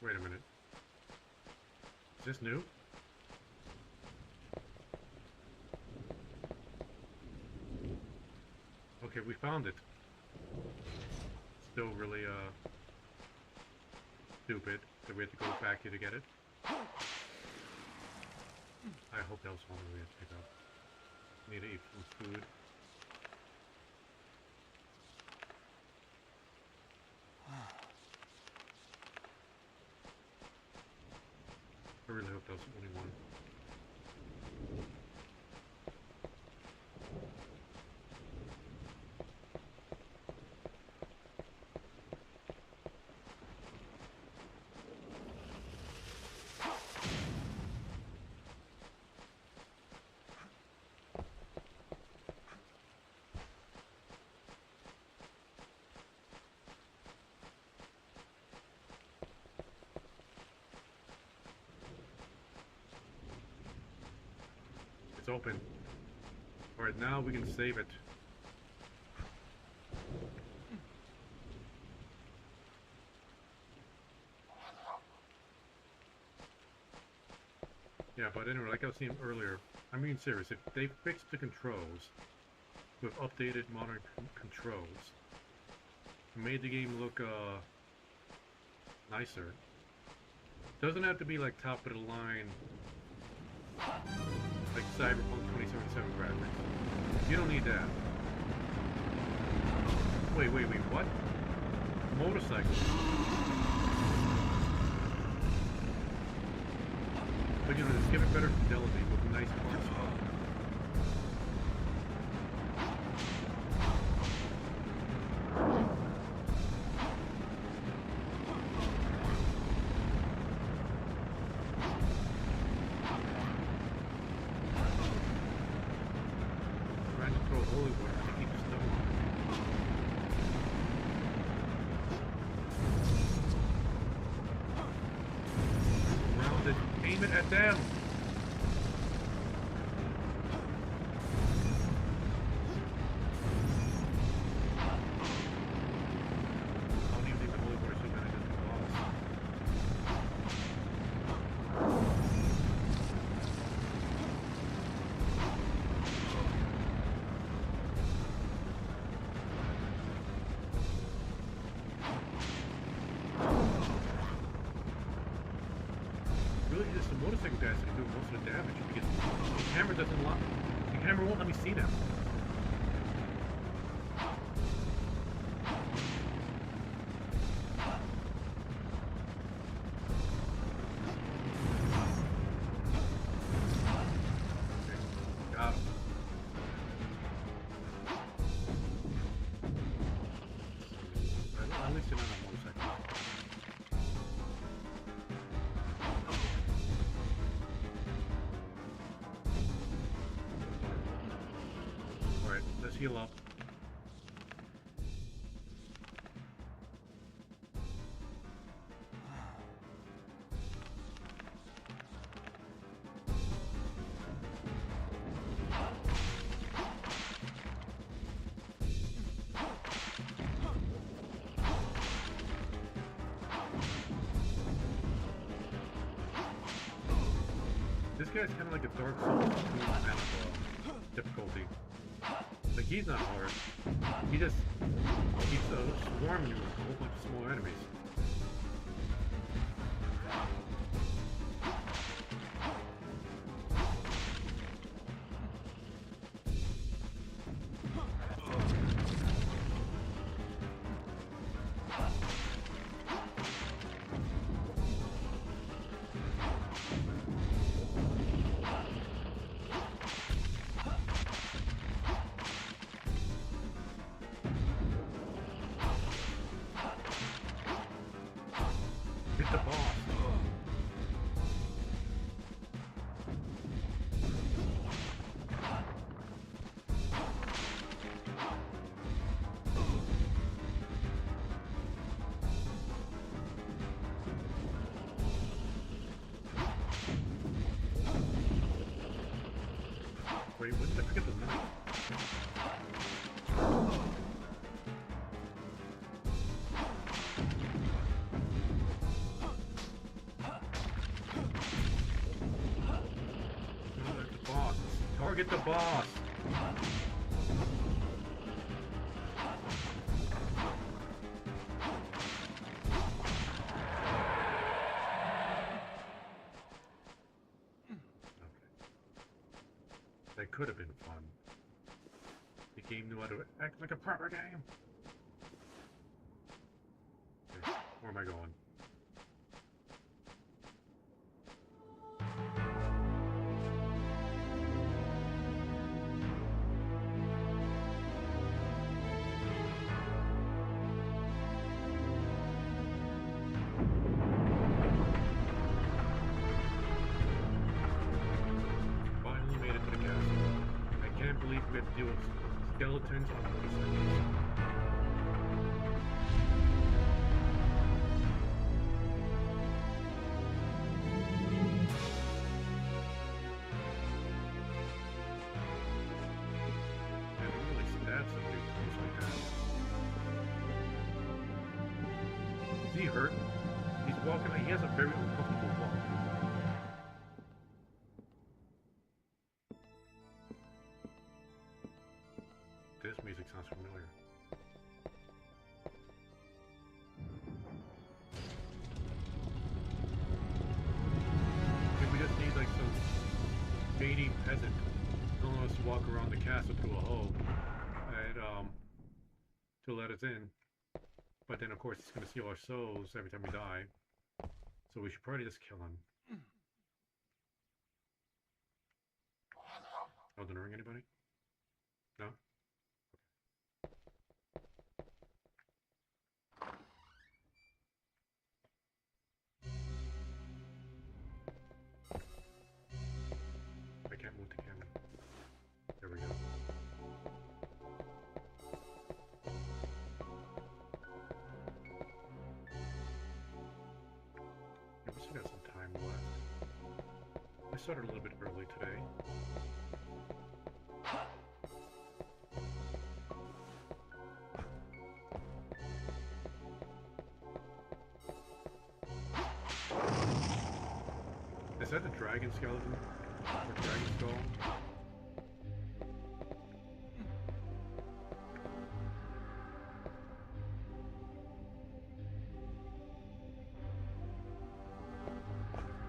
Wait a minute. Is this new? Okay, we found it. Still really, stupid that we have to go back here to get it. I hope that was one we had to pick up. Need to eat some food. I really hope that was only one. It's open. Alright, now we can save it. Yeah, but anyway, like I was saying earlier, I'm being serious. If they fixed the controls with updated modern controls, made the game look nicer, doesn't have to be like top of the line, like Cyberpunk 2077 graphics. You don't need that. Wait, what? Motorcycle. But you know, just give it better fidelity with a nice car spot. Trying to throw holy water, I keep stumbling. Round it, aim it at them! Really, just the motorcycle guys that are doing most of the damage because the camera doesn't lock. The camera won't let me see them. heal up. This guy's kind of like a Dark Souls 2 kind of difficulty. Like, he's not hard. He just keeps swarming you with a whole bunch of small enemies. Hit the boss. Wait, when did I forget the knife? Target the boss! That could have been fun. The game knew how to act like a proper game. Okay, where am I going? We have to deal with skeletons on motorcycles. Yeah, they really stab somebody close like that. Is he hurt? He's walking, he has a very uncomfortable walk. This music sounds familiar. Maybe we just need like some shady peasant telling us to walk around the castle through a hole and to let us in. But then of course he's gonna steal our souls every time we die. So we should probably just kill him. Elden Ring, anybody? No? I can't move the camera. There we go. Yeah, we still got some time left. I started a little bit early today. Is that the dragon skeleton? Or dragon skull?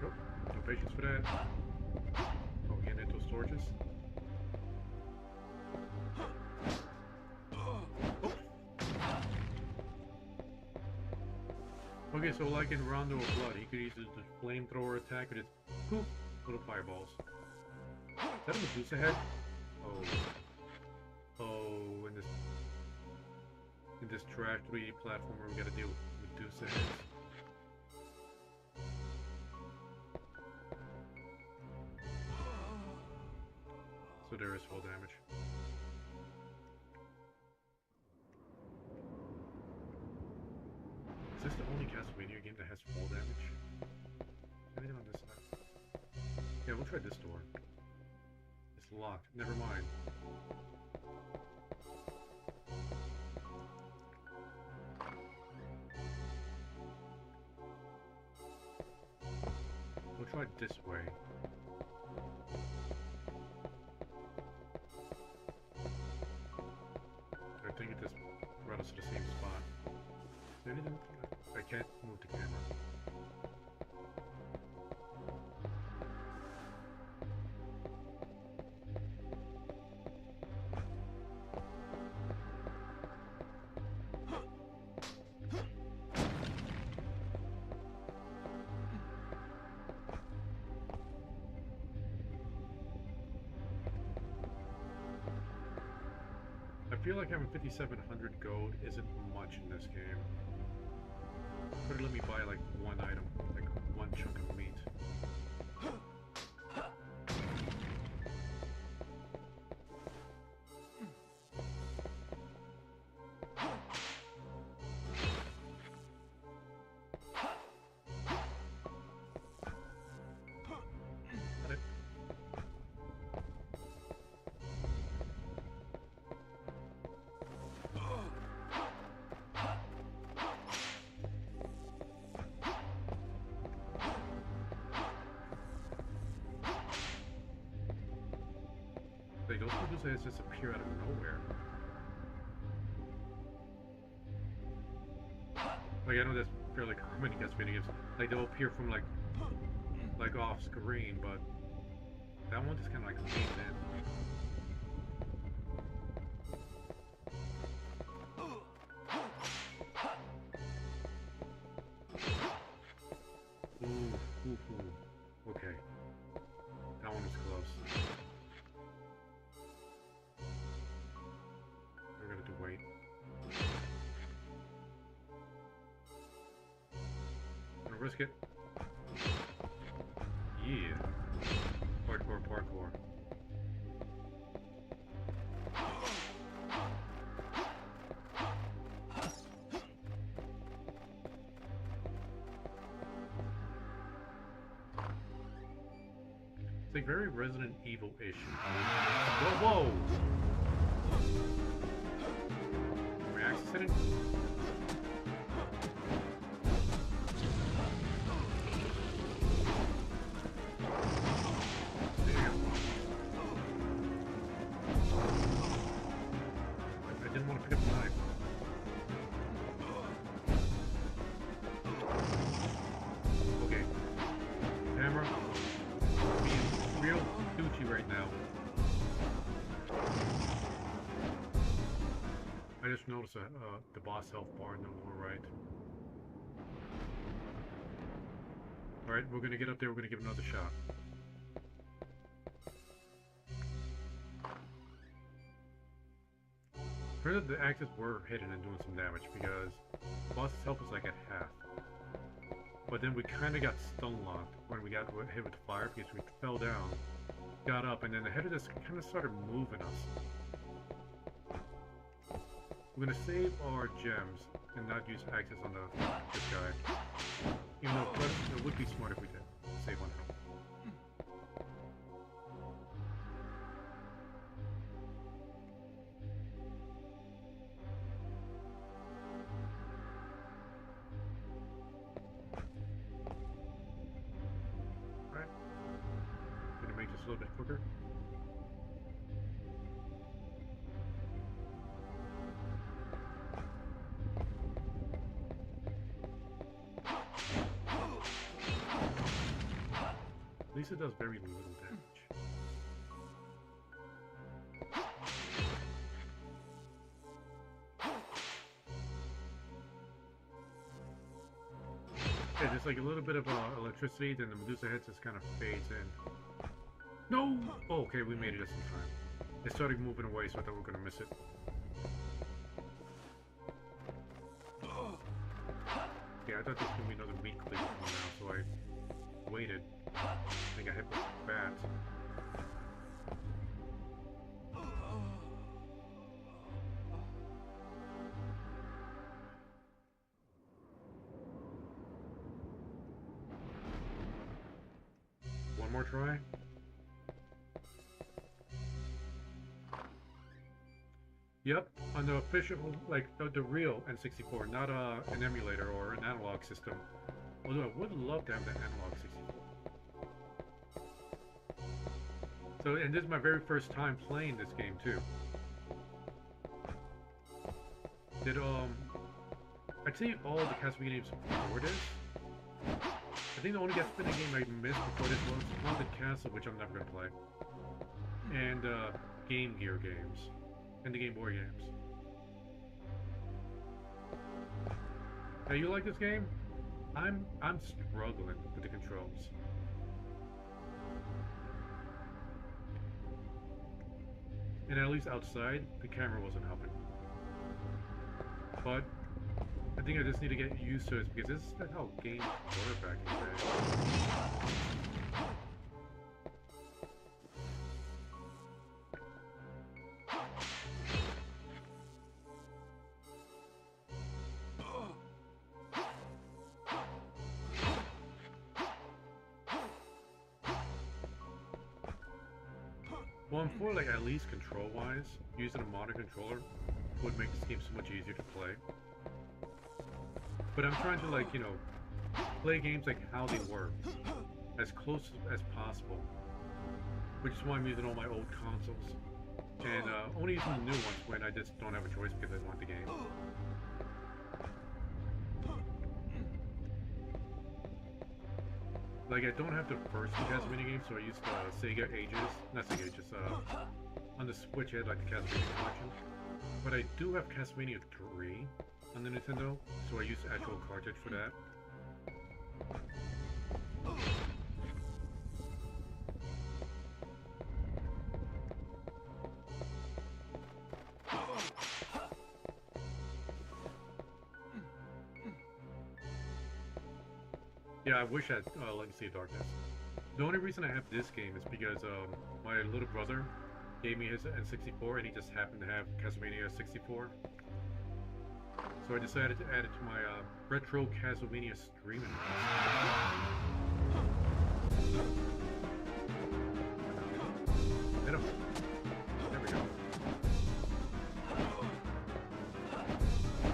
Nope, no patience for that. Oh, getting into those torches? Oh. Okay, so like in Rondo of Blood, he could use the flamethrower attack and just poof, little fireballs. Is that a Medusa head? Oh. Oh, in this trash 3D platformer we gotta deal with Medusa heads. So there is fall damage. Castlevania game that has fall damage? Anything on this side? Yeah, we'll try this door. It's locked. Never mind. We'll try this way. I think it just brought us to the same spot. Is there anything? I can't move the camera. I feel like having 5,700 gold isn't much in this game. Could have let me buy like one item, like one chunk of meat. Got it. Like, those Medusa just appear out of nowhere. Like, I know that's fairly common in Castlevania games. Like, they'll appear from, like off screen, but that one just kind of, like, came in. Ooh. Okay. That one was close. We're gonna have to wait. Gonna risk it. Yeah. Parkour. It's like very Resident Evil-ish. Whoa! Am I accident? I didn't want to pick up the knife. Okay. Camera. Being real douchey right now. I just noticed the boss health bar in the lower right. Alright, we're gonna get up there, we're gonna give another shot. Turns out the axes were hidden and doing some damage because the boss's health was like at half. But then we kind of got stun locked when we got hit with the fire because we fell down, got up, and then the head of this kind of started moving us. We're gonna save our gems and not use axes on this guy. Even though it would be smart if we did. Save one health. Alright. Gonna make this a little bit quicker. Lisa does very little damage. Yeah, there's like a little bit of electricity, then the Medusa head just kind of fades in. No! Oh, okay, we made it just in time. It started moving away, so I thought we were gonna miss it. Yeah, I thought this was gonna be another meat cleaver from now, so I waited. I think I hit with a bat. try. Yep, on the official, like the real N64, not an emulator or an analog system. Although I would love to have the analog 64. So, and this is my very first time playing this game too. Did I'd say all the Castlevania games before this. I think the only Castlevania game I missed before this was Haunted Castle, which I'm never gonna play, and Game Gear games, and the Game Boy games. Now, you like this game? I'm struggling with the controls. And at least outside, the camera wasn't helping. But I think I just need to get used to it because this is how games were back in the day. Well, and for like at least control-wise, using a modern controller would make this game so much easier to play. But I'm trying to, like, you know, play games like how they were, as close as possible. Which is why I'm using all my old consoles. And only using the new ones when I just don't have a choice because I want the game. Like, I don't have the first Castlevania game, so I used Sega Ages, not Sega Ages, on the Switch I had like the Castlevania collection. But I do have Castlevania 3 on the Nintendo, so I use the actual cartridge for that. Yeah, I wish I had Legacy of Darkness. The only reason I have this game is because my little brother gave me his N64 and he just happened to have Castlevania 64. So I decided to add it to my retro Castlevania streaming. Hit him. There we go.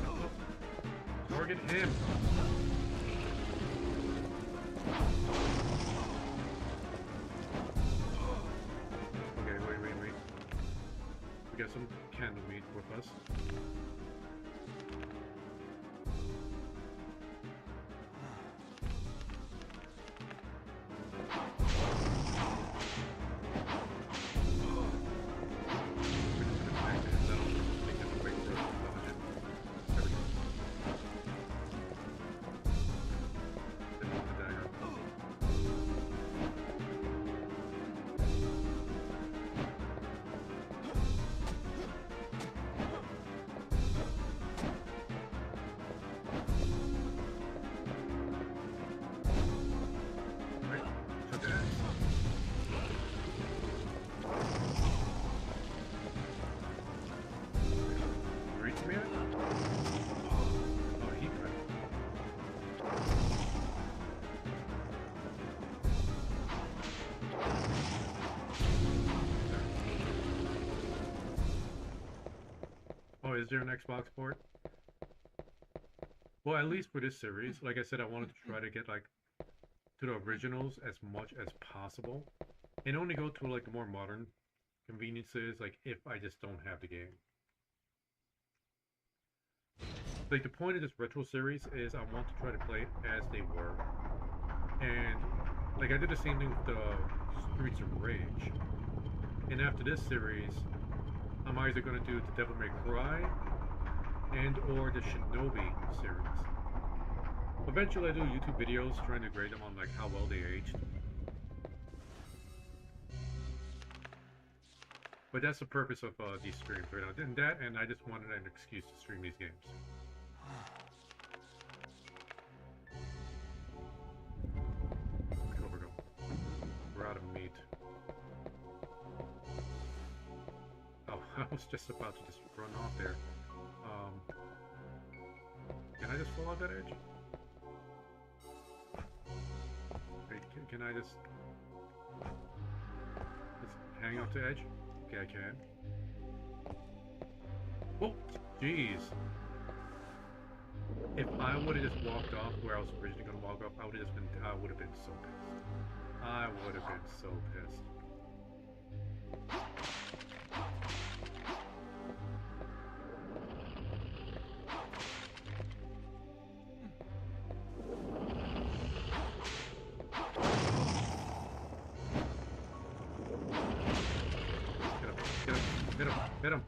Oh. Target him. Okay, wait. We got some candle meat with us. Oh, is there an Xbox port? Well, at least for this series, like I said, I wanted to try to get like to the originals as much as possible, and only go to like the more modern conveniences, like if I just don't have the game. Like the point of this retro series is I want to try to play it as they were, and like I did the same thing with the Streets of Rage, and after this series, I'm either going to do the Devil May Cry and or the Shinobi series. Eventually I do YouTube videos trying to grade them on like how well they aged. But that's the purpose of these streams right now. And that, and I just wanted an excuse to stream these games. Over go. We're out of meat. Oh, I was just about to just run off there. Can I just fall off that edge? Wait, can I just... hang off the edge? Okay, I can. Oh, jeez. If I would have just walked off where I was originally going to walk off, I would have been so pissed. I would have been so pissed. Hit him.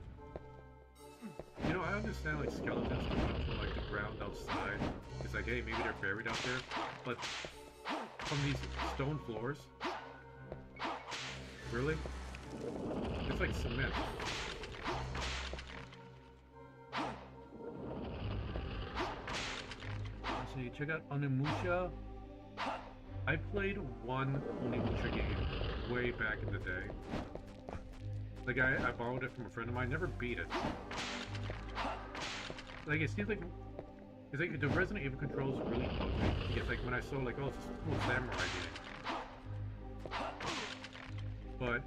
You know, I understand like skeletons coming up from like the ground outside. It's like, hey, maybe they're buried out there. But from these stone floors, really? It's like cement. Let's see, check out Onimusha. I played one Onimusha game way back in the day. Like I borrowed it from a friend of mine, never beat it. Like it seems like it's like the Resident Evil controls really bug me. Because like when I saw like, oh, it's a cool samurai game. But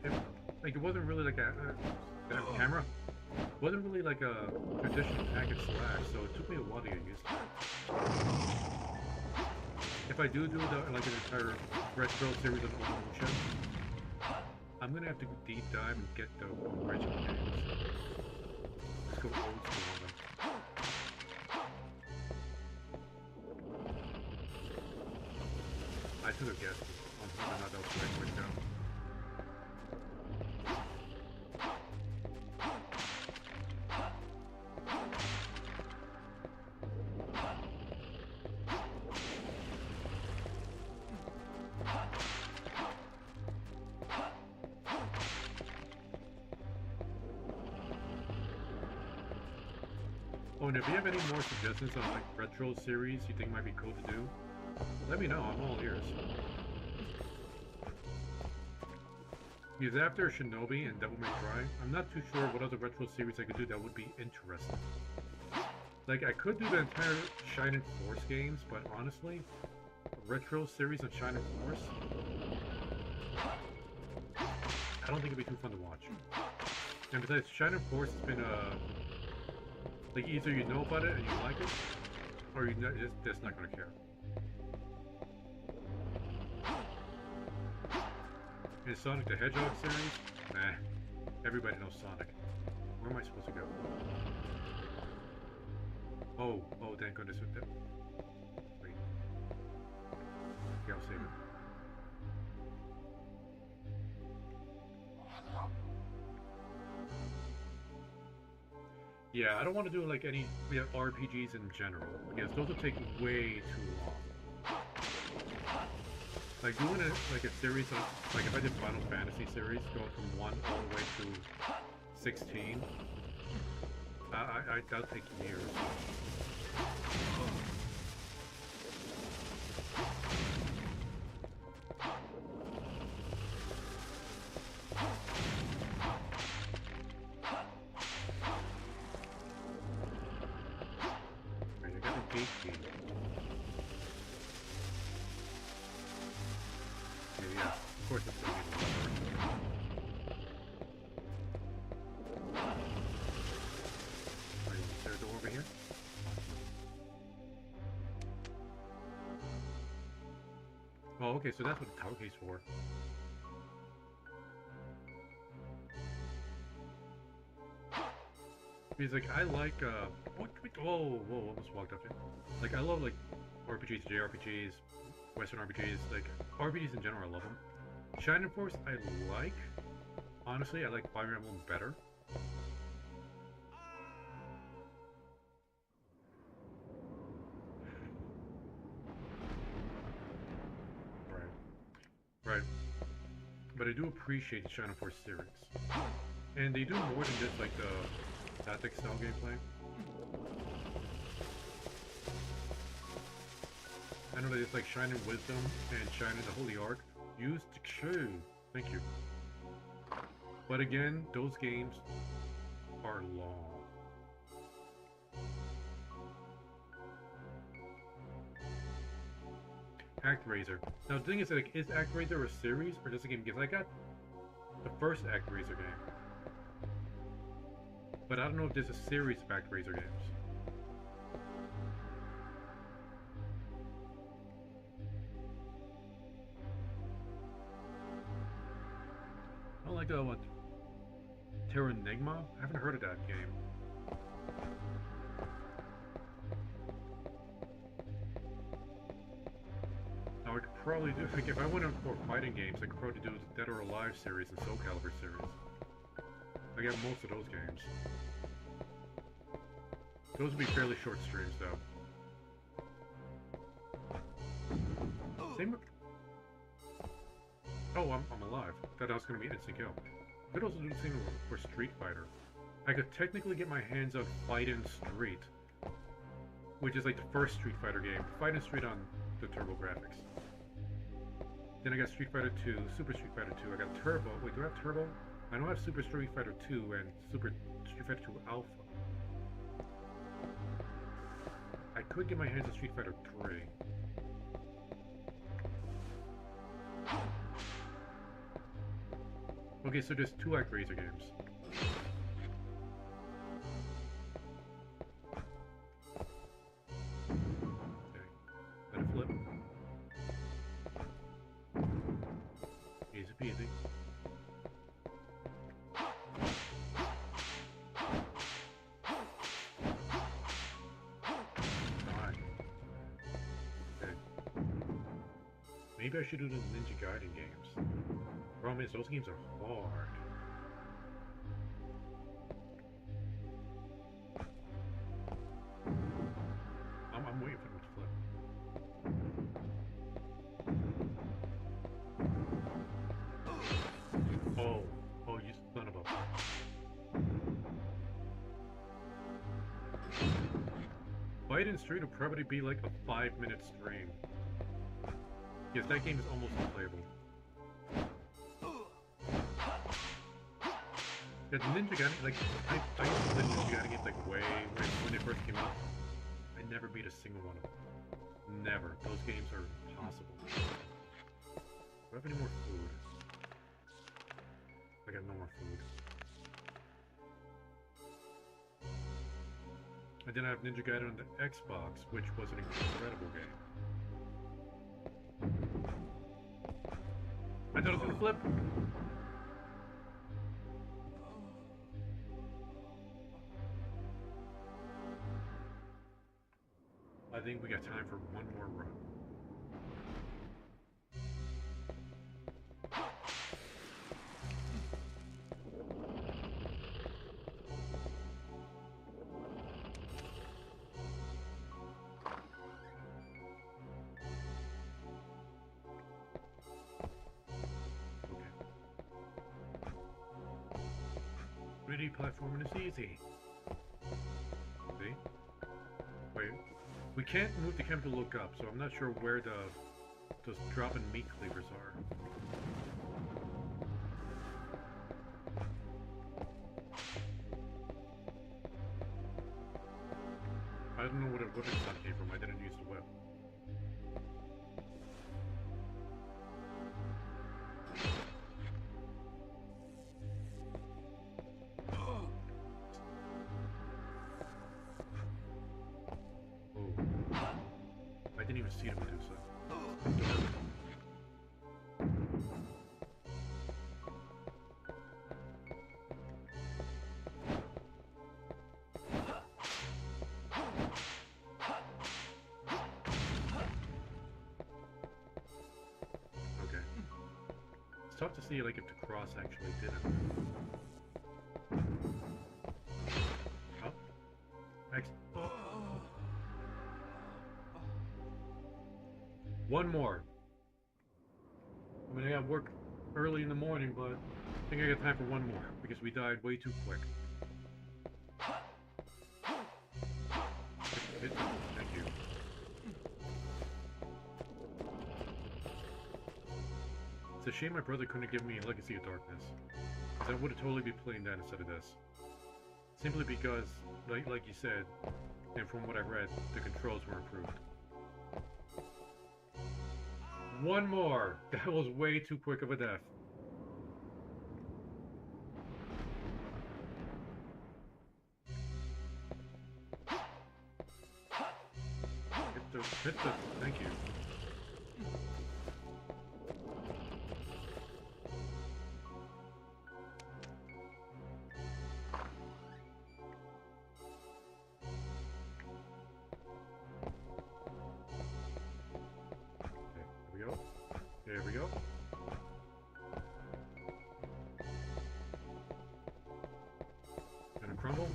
it wasn't really like a camera. It wasn't really like a traditional hack and slash, so it took me a while to get used to it. If I do like an entire retro series of Onimusha, I'm gonna have to deep dive and get the original games. Let's go old school on them. I took a guess on whether or not that was the right way to go. Oh, and if you have any more suggestions on like retro series you think might be cool to do, let me know. I'm all ears. Because after Shinobi and Devil May Cry, I'm not too sure what other retro series I could do that would be interesting. Like, I could do the entire Shining Force games, but honestly, a retro series on Shining Force, I don't think it'd be too fun to watch. And besides, Shining Force has been like, either you know about it and you like it, or you're just not going to care. In Sonic the Hedgehog series, nah, everybody knows Sonic. Where am I supposed to go? Oh, thank goodness with that. Wait. Okay, I'll save it. Yeah, I don't want to do like any RPGs in general, because those will take way too long. Like doing like a series of, like if I did Final Fantasy series, going from 1 all the way to 16, that'll take years. Alright, I got the gate key. Yeah, of course it's going to be the lever. Is there a door over here? Oh, okay, so that's what the tower key's for. Because, like, I like, whoa, almost walked up here. Like, I love, like, RPGs, JRPGs, Western RPGs, like, RPGs in general, I love them. Shining Force, I like. Honestly, I like Fire Emblem better. Right. But I do appreciate the Shining Force series. And they do more than just, like, the tactics style gameplay. I know that it's like Shining Wisdom and Shining the Holy Ark. Use the Crew. Thank you. But again, those games are long. ActRaiser. Now the thing is, like, is ActRaiser a series or just a game? Because I got The first ActRaiser game. But I don't know if there's a series of ActRaiser games. I don't like the what? Terranigma? I haven't heard of that game. Now I could probably do, like, if I went on for fighting games, I could probably do the Dead or Alive series and Soul Calibur series. I got most of those games. Those would be fairly short streams, though. Same. Oh, I'm alive. Thought I was going to be an instant kill. I could also do the same for Street Fighter. I could technically get my hands on Fightin' Street, which is like the first Street Fighter game. Fightin' Street on the Turbo graphics. Then I got Street Fighter 2, Super Street Fighter 2. I got Turbo. Wait, do I have Turbo? I know I have Super Street Fighter 2 and Super Street Fighter 2 Alpha. I could get my hands on Street Fighter 3. Okay, so there's 2 ActRaiser games. Okay, let it flip. Easy peasy. Alright. Okay. Maybe I should do the Ninja Gaiden games. Problem is, those games are hard. I'm waiting for them to flip. Oh, you son of a... Fightin' Street will probably be like a 5-minute stream. Yes, that game is almost unplayable. Yeah, the Ninja Gaiden, like, I used to play Ninja Gaiden games like way when they first came out. I never beat a single one of them. Never. Those games are impossible. Do I have any more food? I got no more food. And then I have Ninja Gaiden on the Xbox, which was an incredible game. I thought it was gonna flip! I think we got time for one more run. Okay. 3D platforming is easy. See? Wait. We can't move the camera to look up, so I'm not sure where those drop-in meat cleavers are. I don't know what a whipping shot came from. I didn't use the whip. I didn't even see him do so. Okay. It's tough to see, like, if the cross actually did it. Oh. One more. I mean, I got work early in the morning, but I think I got time for one more because we died way too quick. Thank you. It's a shame my brother couldn't give me Legacy of Darkness, because I would have totally be playing that instead of this. Simply because, like you said, and from what I read, the controls were improved. One more! That was way too quick of a death. Thank you. Okay, there we go. There we go. Gonna crumble.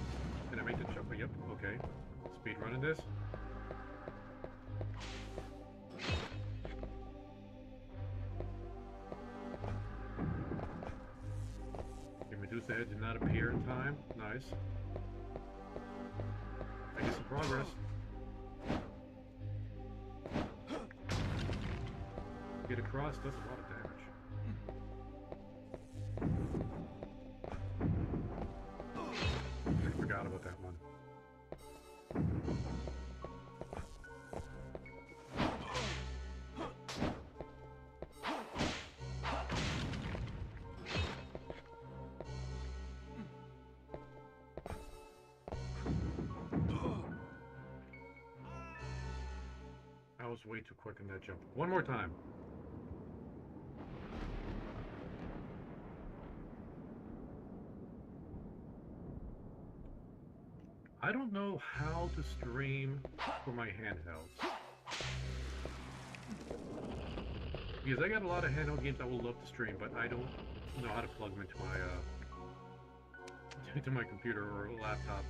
Can I make the jump? Yep, okay. Speed running this. Can reduce the head, did not appear in time. Nice. Making some progress. Get across, does a lot of damage. I forgot about that one. I was way too quick in that jump. One more time. I don't know how to stream for my handhelds. Because I got a lot of handheld games I would love to stream, but I don't know how to plug them into my computer or laptop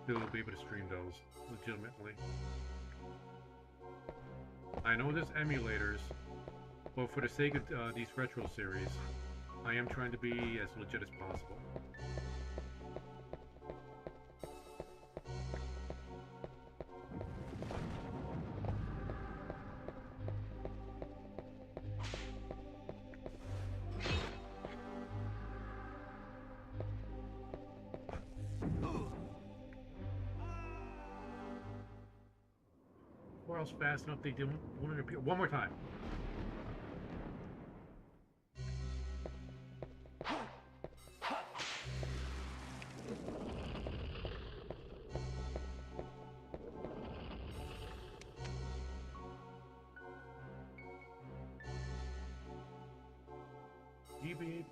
to be able to stream those legitimately. I know there's emulators, but for the sake of these retro series, I am trying to be as legit as possible. Or else fast enough they won't appear. One more time. GB.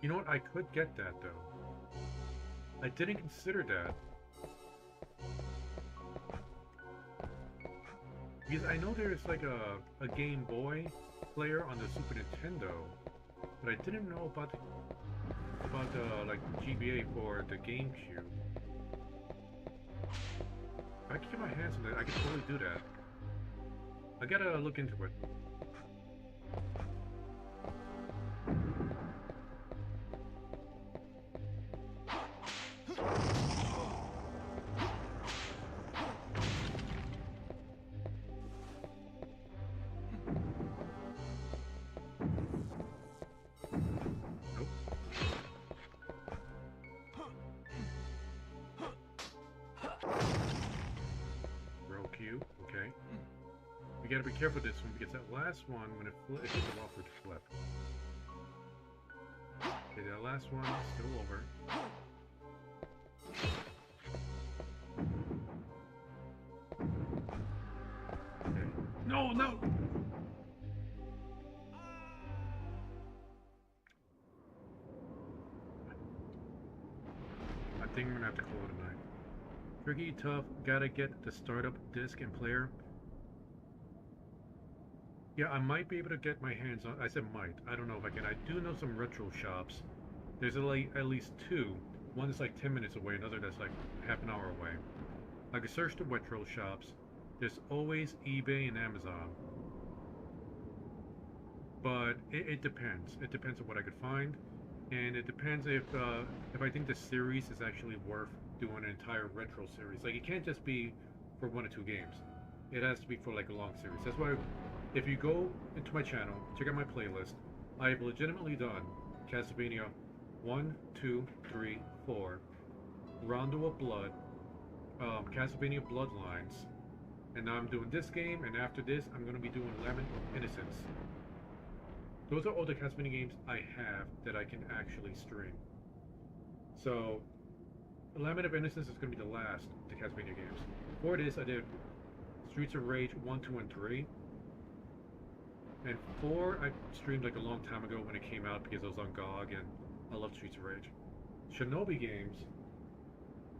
You know what? I could get that though. I didn't consider that. Because I know there's like a Game Boy player on the Super Nintendo, but I didn't know about like GBA for the GameCube. If I could get my hands on that, I could totally do that. I gotta look into it. Okay. We gotta be careful with this one because that last one, when it hits the wall for to flip. Okay, that last one is still over. Okay. No, no! I think I'm gonna have to call it a night. Tricky, tough, gotta get the startup disc and player. Yeah, I might be able to get my hands on. I said might. I don't know if I can. I do know some retro shops. There's at least two. One is like 10 minutes away, another that's like half an hour away. I could search the retro shops. There's always eBay and Amazon. But it depends. It depends on what I could find. And it depends if I think the series is actually worth doing an entire retro series. Like, it can't just be for 1 or 2 games. It has to be for like a long series. That's why if you go into my channel, check out my playlist, I have legitimately done Castlevania 1, 2, 3, 4, Rondo of Blood, Castlevania Bloodlines, and now I'm doing this game, and after this I'm going to be doing Lament of Innocence. Those are all the Castlevania games I have that I can actually stream. So, Lament of Innocence is going to be the last of the Castlevania games. Before this, I did Streets of Rage 1, 2, and 3. And 4, I streamed like a long time ago when it came out because it was on GOG, and I love Streets of Rage. Shinobi games,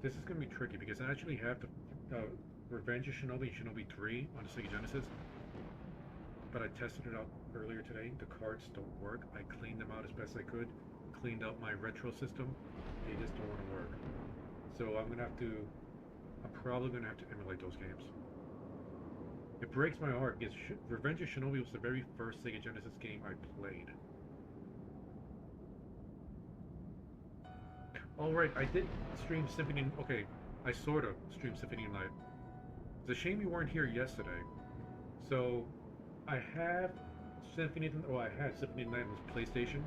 this is going to be tricky because I actually have the Revenge of Shinobi and Shinobi 3 on the Sega Genesis. But I tested it out earlier today. The cards don't work. I cleaned them out as best I could. Cleaned out my retro system. They just don't want to work. So I'm probably going to have to emulate those games. It breaks my heart because Revenge of Shinobi was the very first Sega Genesis game I played. Alright, I did stream Symphony... Okay, I sort of streamed Symphony of the Night. It's a shame you weren't here yesterday. So, I have Symphony of the Night... Oh, I had Symphony of the Night on this PlayStation.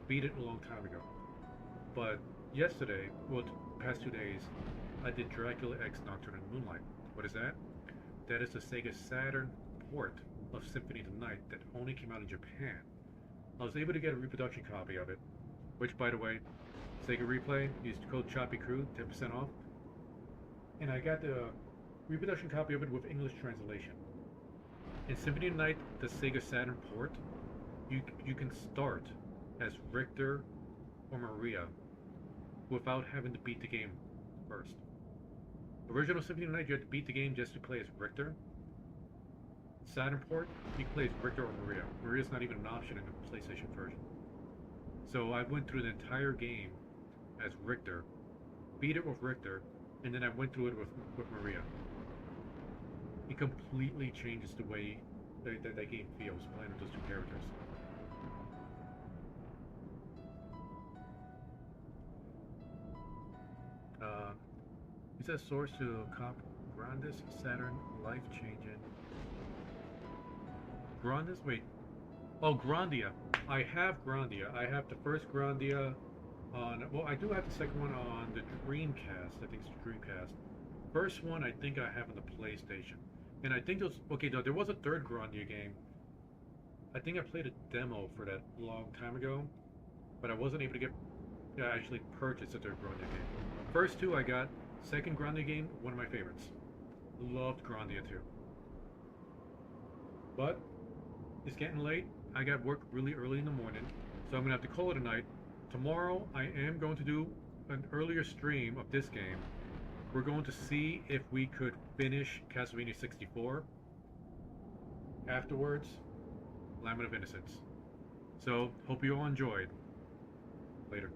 Beat it a long time ago. But yesterday, well, the past 2 days, I did Dracula X Nocturne and Moonlight. What is that? That is the Sega Saturn port of Symphony of the Night that only came out in Japan. I was able to get a reproduction copy of it, which, by the way, Sega Replay, used code ChoppyCrew, 10% off. And I got the reproduction copy of it with English translation. In Symphony of the Night, the Sega Saturn port, you can start as Richter or Maria without having to beat the game first. Original Symphony of the Night, you had to beat the game just to play as Richter. Saturn port, you can play as Richter or Maria. Maria's not even an option in the PlayStation version. So I went through the entire game as Richter, beat it with Richter, and then I went through it with Maria. It completely changes the way that game feels, playing with those two characters. He says source to comp Grandis Saturn life-changing. Grandis? Wait. Oh, Grandia. I have Grandia. I have the first Grandia on... Well, I do have the second one on the Dreamcast. I think it's the Dreamcast. First one I think I have on the PlayStation. And I think those... Okay, no, there was a third Grandia game. I think I played a demo for that a long time ago. But I wasn't able to get... Yeah, I actually purchased a third Grandia game. First two I got. Second Grandia game, one of my favorites. Loved Grandia 2. But it's getting late. I got work really early in the morning, so I'm gonna have to call it a night. Tomorrow I am going to do an earlier stream of this game. We're going to see if we could finish Castlevania 64. Afterwards, Lament of Innocence. So, hope you all enjoyed. Later.